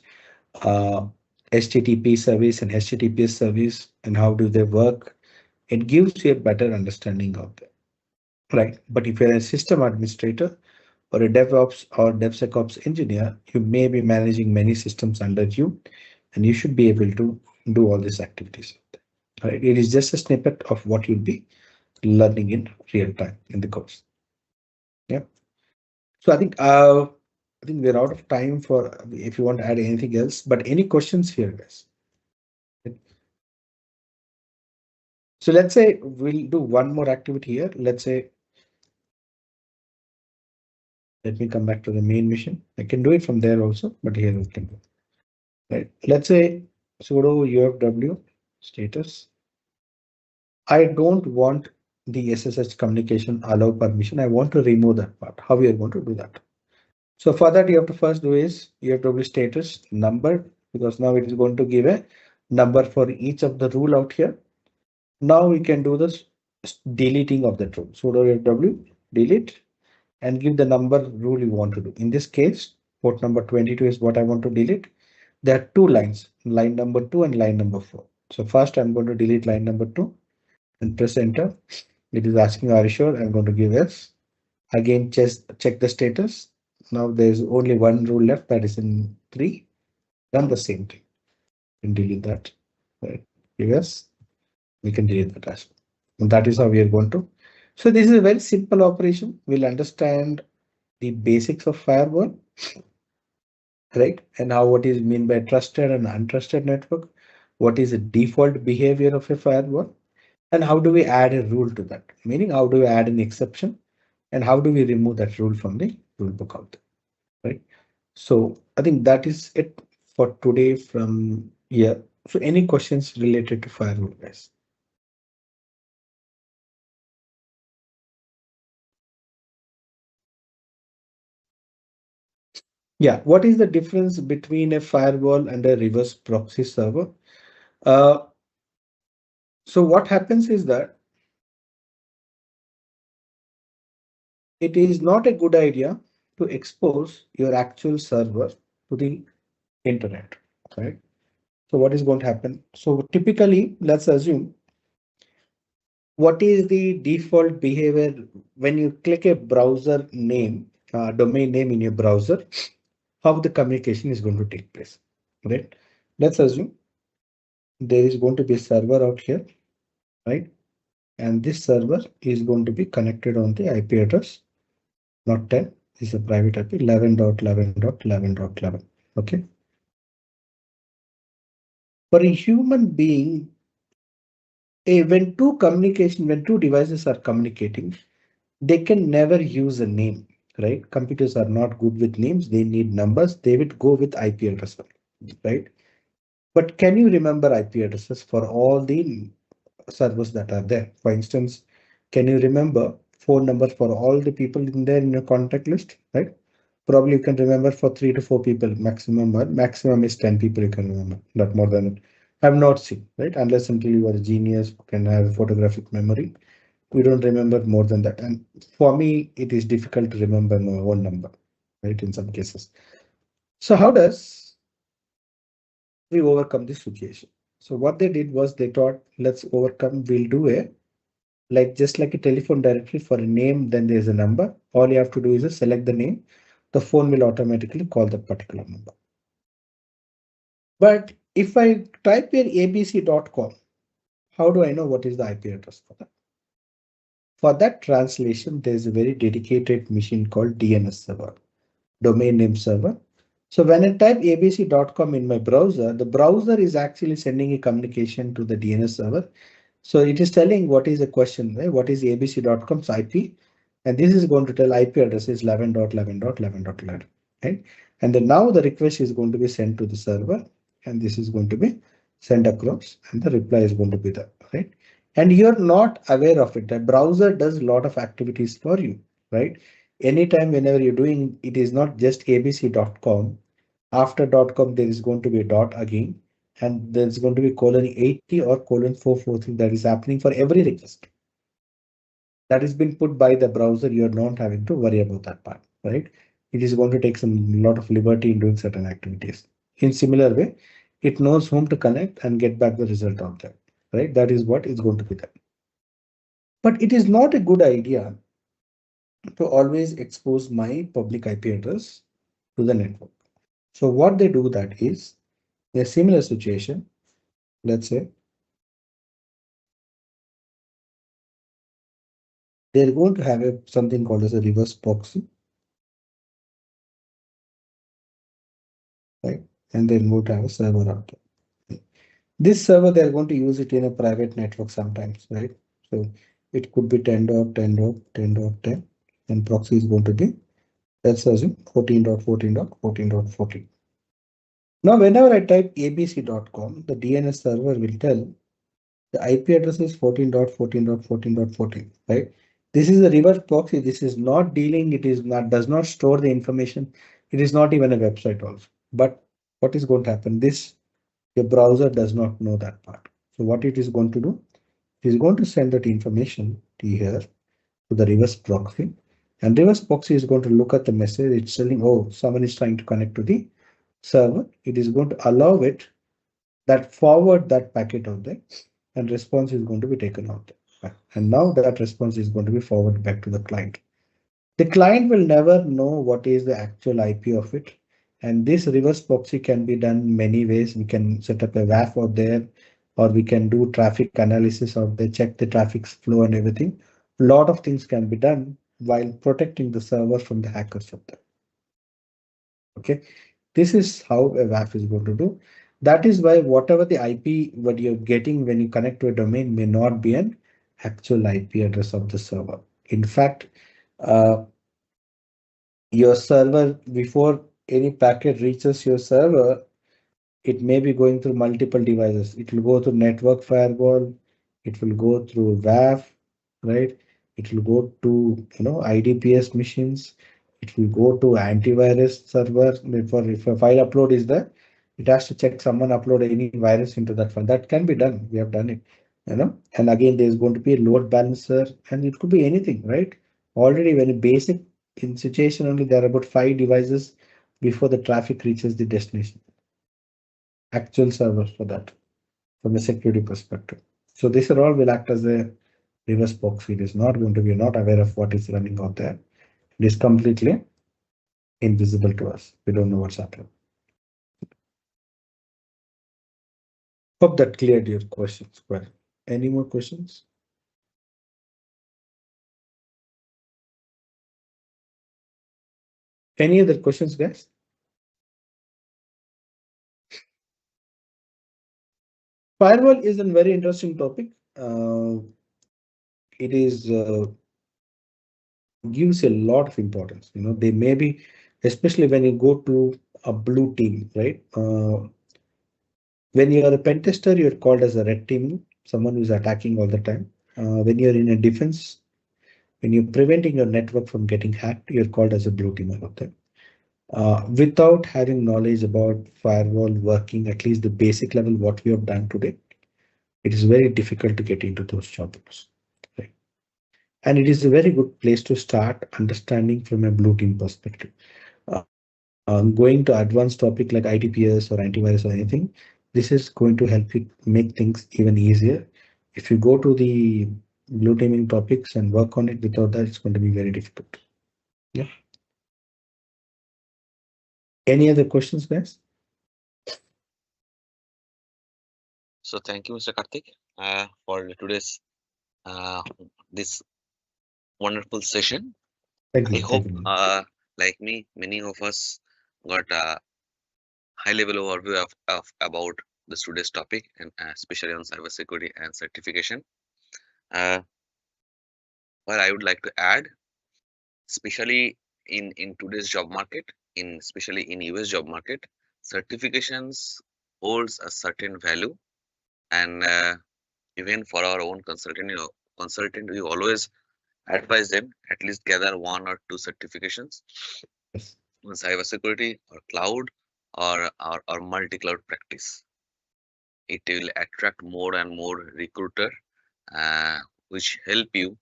HTTP service and HTTPS service, and how do they work. It gives you a better understanding of them, right? But if you're a system administrator or a DevOps or DevSecOps engineer, you may be managing many systems under you, and you should be able to do all these activities, right? It is just a snippet of what you'll be learning in real time in the course. Yeah. So I think we're out of time for if you want to add anything else, but any questions here, guys? So let's say we'll do one more activity here. Let's say, let me come back to the main mission. I can do it from there also, but here we can do. Right. Let's say sudo ufw status. I don't want the SSH communication allow permission. I want to remove that part. How we are going to do that? So for that, you have to first do is ufw status number, because now it is going to give a number for each of the rule out here. Now we can do this deleting of that rule. Sudo ufw delete and give the number rule you want to do. In this case, port number 22 is what I want to delete. There are two lines, line number 2 and line number 4. So first I'm going to delete line number 2 and press enter. It is asking, are you sure? I'm going to give yes. Again, check the status. Now there's only one rule left, that is in 3. Done the same thing. And delete that. Right. Yes, we can delete that as well. And that is how we are going to. So this is a very simple operation. We'll understand the basics of firewall, right? And how what is mean by trusted and untrusted network. What is the default behavior of a firewall? And how do we add a rule to that? Meaning, how do we add an exception? And how do we remove that rule from the rule book out there, right? So I think that is it for today from here. So any questions related to firewall, guys? Yeah, what is the difference between a firewall and a reverse proxy server? So what happens is that it is not a good idea to expose your actual server to the internet, right? So what is going to happen? So typically, let's assume what is the default behavior when you click a browser name, domain name in your browser, how the communication is going to take place, right? Let's assume there is going to be a server out here, right? and this server is going to be connected on the IP address, not 10. This is a private IP 11.11.11.11. Okay. For a human being, when two devices are communicating, they can never use a name, right? Computers are not good with names. They need numbers. They would go with IP address, right? But can you remember IP addresses for all the servers that are there? For instance, can you remember phone numbers for all the people in there in your contact list, right? Probably you can remember for 3 to 4 people maximum, or maximum is 10 people you can remember, not more than it. I've not seen, right? Unless until you are a genius who can have a photographic memory, we don't remember more than that. And for me, it is difficult to remember my own number, right? In some cases. So how does we overcome this situation? So what they did was they thought, let's overcome, we'll do a just like a telephone directory for a name, then there's a number. All you have to do is just select the name. The phone will automatically call that particular number. But if I type here abc.com, how do I know what is the IP address for that? For that translation, there's a very dedicated machine called DNS server, domain name server. So when I type abc.com in my browser, the browser is actually sending a communication to the DNS server. So it is telling what is the question, right? What is abc.com's IP? And this is going to tell IP address is 11.11.11.11, right? And then now the request is going to be sent to the server, and this is going to be sent across, and the reply is going to be there, right? And you're not aware of it. The browser does a lot of activities for you, right? Anytime, whenever you're doing, it is not just abc.com. After .com, there is going to be a dot again, and there's going to be :80 or :443 that is happening for every request. That has been put by the browser. You're not having to worry about that part, right? It is going to take some lot of liberty in doing certain activities. In similar way, it knows whom to connect and get back the result of that, right? That is what is going to be done. But it is not a good idea to always expose my public IP address to the network. So what they do that is a similar situation. Let's say they're going to have something called as a reverse proxy, right? And they're going to have a server out there. This server, they're going to use it in a private network sometimes, right? So it could be 10.10.10.10, and proxy is going to be, let's assume 14.14.14.14. Now, whenever I type abc.com, the DNS server will tell the IP address is 14.14.14.14, right? This is a reverse proxy. This is not dealing, it is not, does not store the information. It is not even a website also. But what is going to happen? Your browser does not know that part. So what it is going to do, it is going to send that information to here to the reverse proxy. And reverse proxy is going to look at the message. It's telling, oh, someone is trying to connect to the server. It is going to allow it that forward that packet out there, and response is going to be taken out there. And now that response is going to be forwarded back to the client. The client will never know what is the actual IP of it. And this reverse proxy can be done many ways. We can set up a WAF out there, or we can do traffic analysis out there, check the traffic flow and everything. A lot of things can be done while protecting the server from the hackers out there. Okay, this is how a WAF is going to do. That is why whatever the IP what you're getting when you connect to a domain may not be an actual IP address of the server. In fact, your server, before any packet reaches your server, it may be going through multiple devices. It will go through network firewall. It will go through WAF, right? It will go to IDPS machines. It will go to antivirus server. For if a file upload is there, it has to check someone upload any virus into that file. That can be done. We have done it, And again, there's going to be a load balancer, and it could be anything, right? Already when a basic in situation only, there are about 5 devices before the traffic reaches the destination. Actual servers for that from a security perspective. So these are all will act as a reverse proxy. It is not going to be not aware of what is running out there. It is completely invisible to us. We don't know what's happening. Hope that cleared your questions. Well, any more questions? Any other questions, guys? Firewall is a very interesting topic. It is gives a lot of importance. You know, they may be, especially when you go to a blue team, right? When you are a pen tester, you're called as a red team, someone who's attacking all the time. When you're in a defense, when you're preventing your network from getting hacked, you're called as a blue team out there. Without having knowledge about firewall working, at least the basic level, what we have done today, it is very difficult to get into those job roles. Right? And it is a very good place to start understanding from a blue team perspective. Going to advanced topic like IDPS or antivirus or anything, this is going to help you make things even easier. If you go to the blue teaming topics and work on it without that, it's going to be very difficult. Yeah. Any other questions, guys? So thank you, Mr. Karthik, for today's this wonderful session. Thank I you. hope, Thank you. like me, many of us got a high-level overview of about the today's topic, and especially on cybersecurity and certification. Uh, what I would like to add, especially in today's job market, in especially in US job market, certifications holds a certain value, and even for our own consultant, we always advise them at least gather one or two certifications Yes. in cybersecurity or cloud or multi-cloud practice. It will attract more and more recruiter, which help you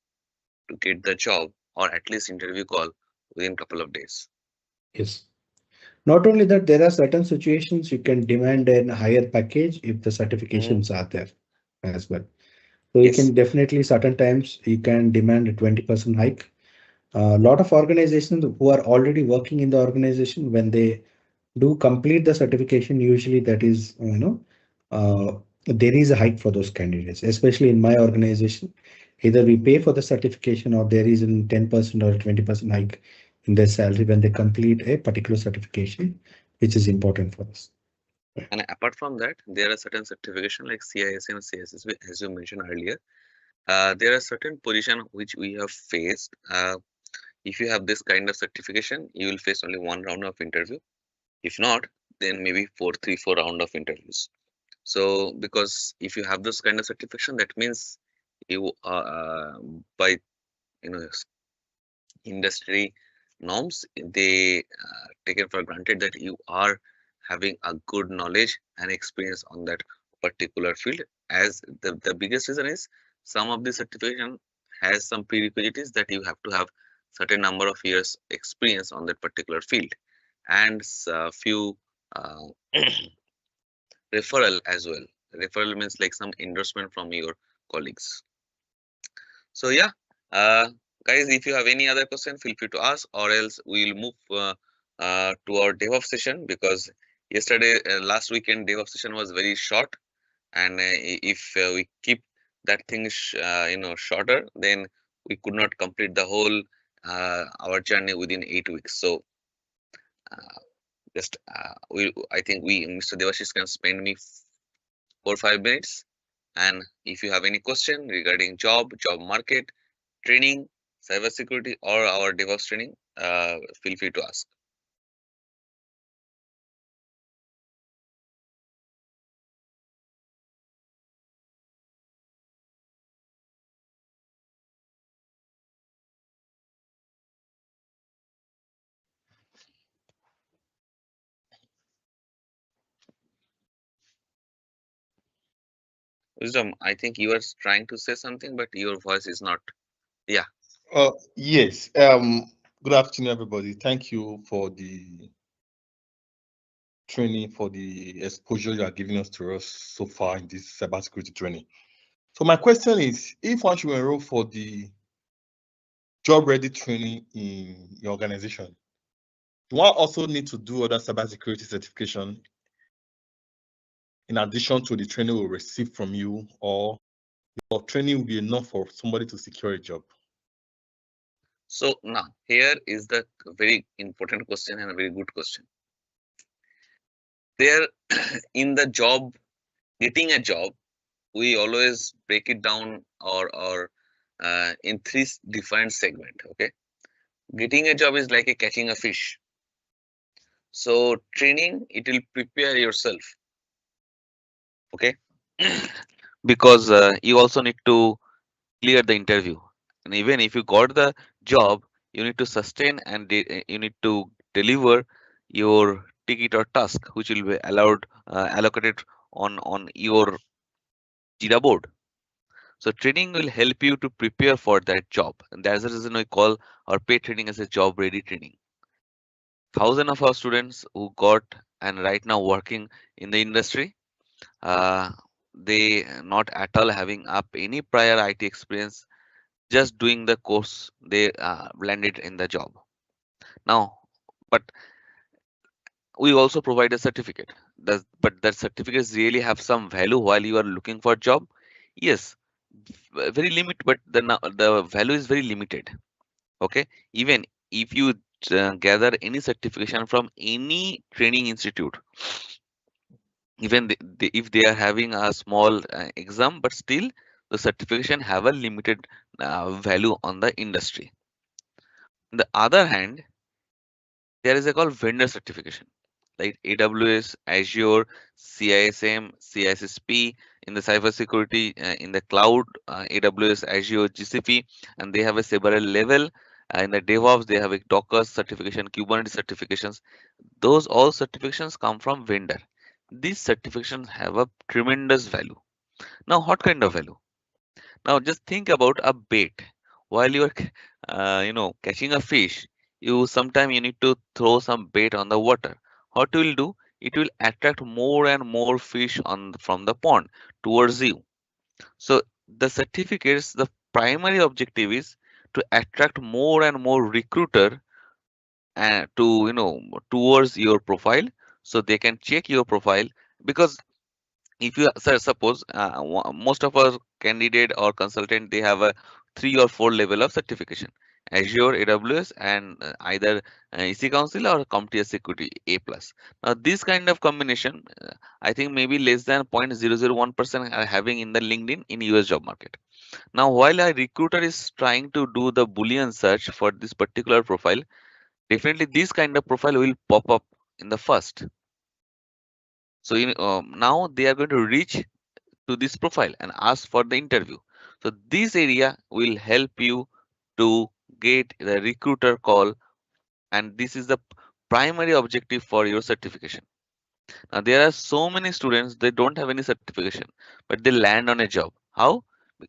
to get the job or at least interview call within couple of days. Yes. Not only that, there are certain situations you can demand a higher package if the Mhm. certifications are there as well. So you Yes. can definitely certain times you can demand a 20% hike. A lot of organizations who are already working in the organization, when they do complete the certification, usually that is, there is a hike for those candidates, especially in my organization. Either we pay for the certification or there is a 10% or 20% hike in their salary when they complete a particular certification, which is important for us. And apart from that, there are certain certification like CISM, CSSB, as you mentioned earlier. There are certain position which we have faced. If you have this kind of certification, you will face only one round of interview. If not, then maybe four round of interviews. So because if you have this kind of certification, that means you by you know industry norms, they taken for granted that you are having a good knowledge and experience on that particular field. As the biggest reason is some of the certification has some prerequisites that you have to have certain number of years experience on that particular field, and few uh, referral as well. Referral means like some endorsement from your colleagues. So yeah, uh, guys, if you have any other question, feel free to ask, or else we will move to our DevOps session, because yesterday, last weekend, DevOps session was very short, and if we keep that thing shorter, then we could not complete the whole our journey within 8 weeks. So uh, just I think Mr. Devashish can spend me 4 or 5 minutes, and if you have any question regarding job market, training, cybersecurity, or our DevOps training, feel free to ask. Wisdom, I think you are trying to say something, but your voice is not. Yeah. Yes. Good afternoon, everybody. Thank you for the training, for the exposure you are giving us to us so far in this cybersecurity training. So my question is, if one should enroll for the job ready training in your organization, do one also need to do other cybersecurity certification in addition to the training we'll receive from you, or your training will be enough for somebody to secure a job? So now here is the very important question and a very good question. There in the job, getting a job, we always break it down or in three different segment. Okay, getting a job is like a catching a fish. So training, it will prepare yourself. Okay, because you also need to clear the interview, and even if you got the job, you need to sustain and you need to deliver your ticket or task, which will be allowed allocated on your Jira board. So training will help you to prepare for that job, and that's the reason we call our paid training as a job ready training. Thousands of our students who got and right now working in the industry, uh, they not at all having up any prior IT experience, just doing the course, they landed in the job. Now, but we also provide a certificate. But that certificates really have some value while you are looking for a job? Yes, very limit, but the value is very limited. Okay, even if you gather any certification from any training institute, even if they are having a small exam, but still the certification have a limited value on the industry. On the other hand, there is a called vendor certification like AWS, Azure, CISM, CISSP in the cybersecurity, in the cloud, AWS, Azure, GCP, and they have a several level. In the DevOps, they have a Docker certification, Kubernetes certifications. Those all certifications come from vendor. These certifications have a tremendous value. Now, what kind of value? Now just think about a bait. While you're catching a fish, you sometime you need to throw some bait on the water. What it will do? It will attract more and more fish from the pond towards you. So the certificates, the primary objective is to attract more and more recruiter to towards your profile, so they can check your profile. Because if you suppose most of our candidate or consultant, they have a 3 or 4 level of certification: Azure, AWS, and either EC Council or CompTIA Security A plus. Now this kind of combination, I think maybe less than 0.001% are having in the LinkedIn in US job market. Now while a recruiter is trying to do the Boolean search for this particular profile, definitely this kind of profile will pop up in the first. So now they are going to reach to this profile and ask for the interview. So this area will help you to get the recruiter call, and this is the primary objective for your certification. Now there are so many students, they don't have any certification, but they land on a job. How?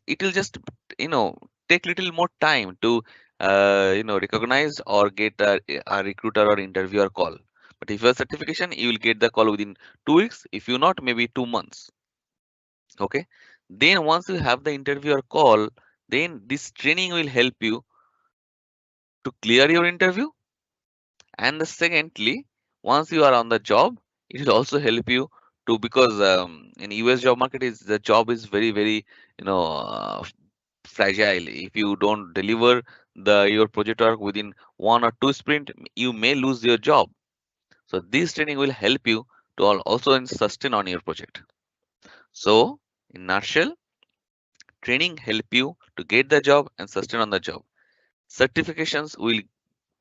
It will just you know take little more time to recognize or get a recruiter or interviewer call. But if you have certification, you will get the call within 2 weeks. If you not, maybe 2 months. Okay, then once you have the interviewer call, then this training will help you to clear your interview. And the secondly, once you are on the job, it will also help you to, because in US job market, is the job is very fragile. If you don't deliver your project work within 1 or 2 sprint, you may lose your job. So this training will help you to also sustain on your project. So in nutshell, training help you to get the job and sustain on the job. Certifications will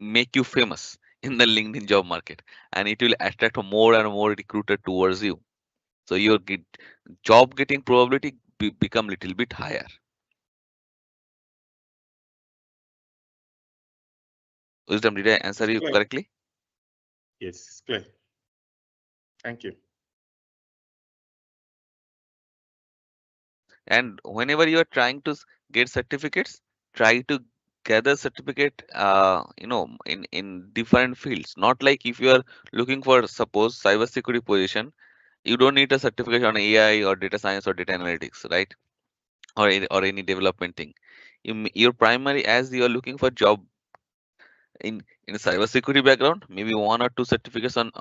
make you famous in the LinkedIn job market, and it will attract more and more recruiter towards you. So your job getting probability become little bit higher. Wisdom, did I answer you correctly? Yes, it's clear. Thank you. And whenever you are trying to get certificates, try to gather certificate in different fields. Not like if you are looking for, suppose, cybersecurity position, you don't need a certificate on AI or data science or data analytics, right? Or any development thing. Your primary, as you are looking for job in a cybersecurity background, maybe 1 or 2 certificates on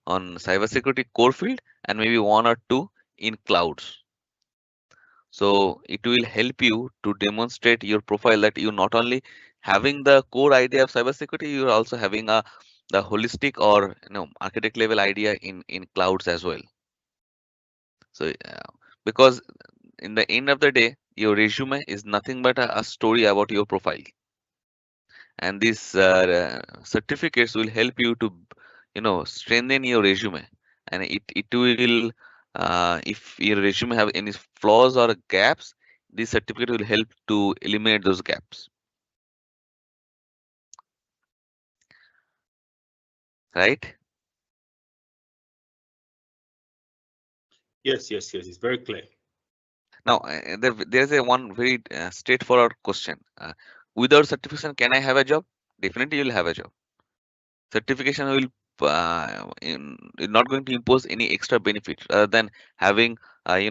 cybersecurity core field, and maybe 1 or 2 in clouds. So it will help you to demonstrate your profile that you not only having the core idea of cybersecurity, you're also having the holistic or architect level idea in clouds as well. So because in the end of the day, your resume is nothing but a story about your profile, and these certificates will help you to strengthen your resume, and it will if your resume have any flaws or gaps, this certificate will help to eliminate those gaps, right? Yes, yes, yes. It's very clear. Now there's a one very straightforward question. Without certification, can I have a job? Definitely you'll have a job. Certification is not going to impose any extra benefit other than having higher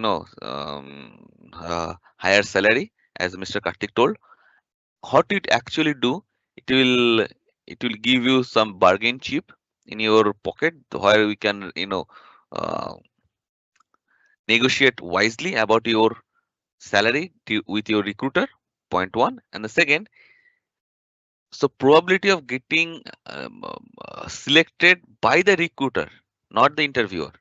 salary, as Mr. Karthik told. What it actually do, it will it will give you some bargain chip in your pocket where we can uh, negotiate wisely about your salary with your recruiter. Point one, and the second, so probability of getting selected by the recruiter, not the interviewer.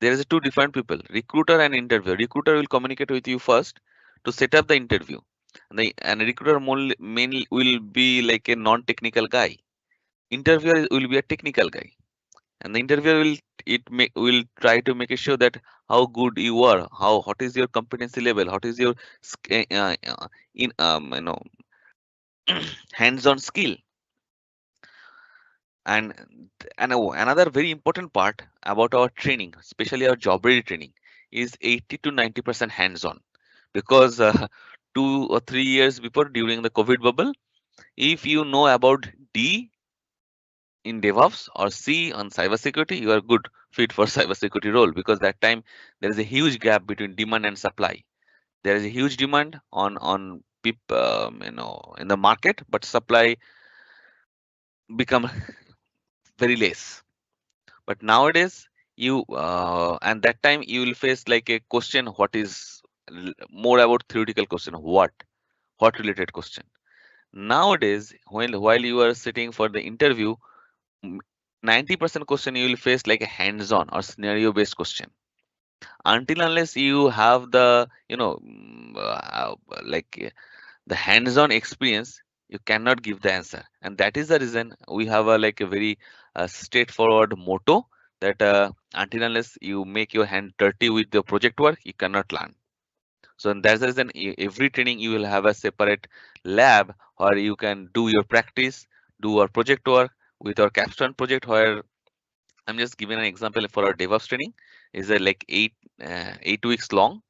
There is two different people, recruiter and interviewer. Recruiter will communicate with you first to set up the interview, and recruiter mainly will be like a non-technical guy. Interviewer will be a technical guy, and the interviewer will try to make sure that how good you are, how what is your competency level, what is your in hands-on skill. And another very important part about our training, especially our job ready training, is 80 to 90% hands-on, because 2 or 3 years before, during the COVID bubble, if you know about D in DevOps or C on cybersecurity, you are good fit for cybersecurity role, because that time there is a huge gap between demand and supply. There is a huge demand on in the market, but supply become very less. But nowadays, you and that time you will face like a question, what is more about theoretical question, what related question. Nowadays, while you are sitting for the interview, 90% question you will face like a hands-on or scenario based question. Until unless you have the like the hands-on experience, you cannot give the answer. And that is the reason we have a like a very straightforward motto that until unless you make your hand dirty with the project work, you cannot learn. So that's the reason every training you will have a separate lab where you can do your practice, do our project work with our capstone project, where I'm just giving an example for our DevOps training. Is like 8 weeks long.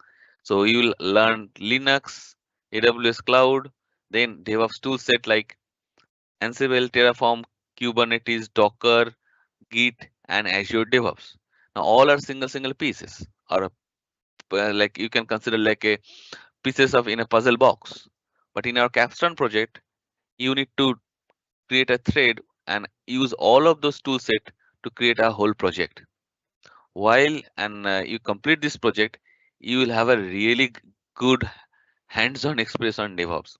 So you will learn Linux, AWS cloud, then DevOps tool set like Ansible, Terraform, Kubernetes, Docker, Git, and Azure DevOps. Now all are single pieces, or like you can consider like a pieces of in a puzzle box. But in our capstone project, you need to create a thread and use all of those tool set to create a whole project. While and you complete this project, you will have a really good hands-on experience on DevOps.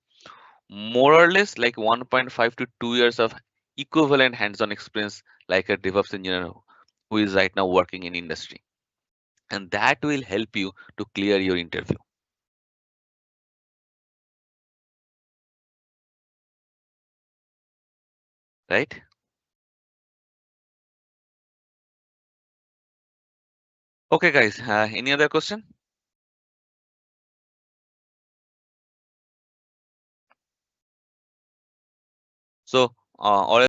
More or less like 1.5 to 2 years of equivalent hands-on experience like a DevOps engineer who is right now working in industry. And that will help you to clear your interview. Right? Okay, guys, any other question? So, all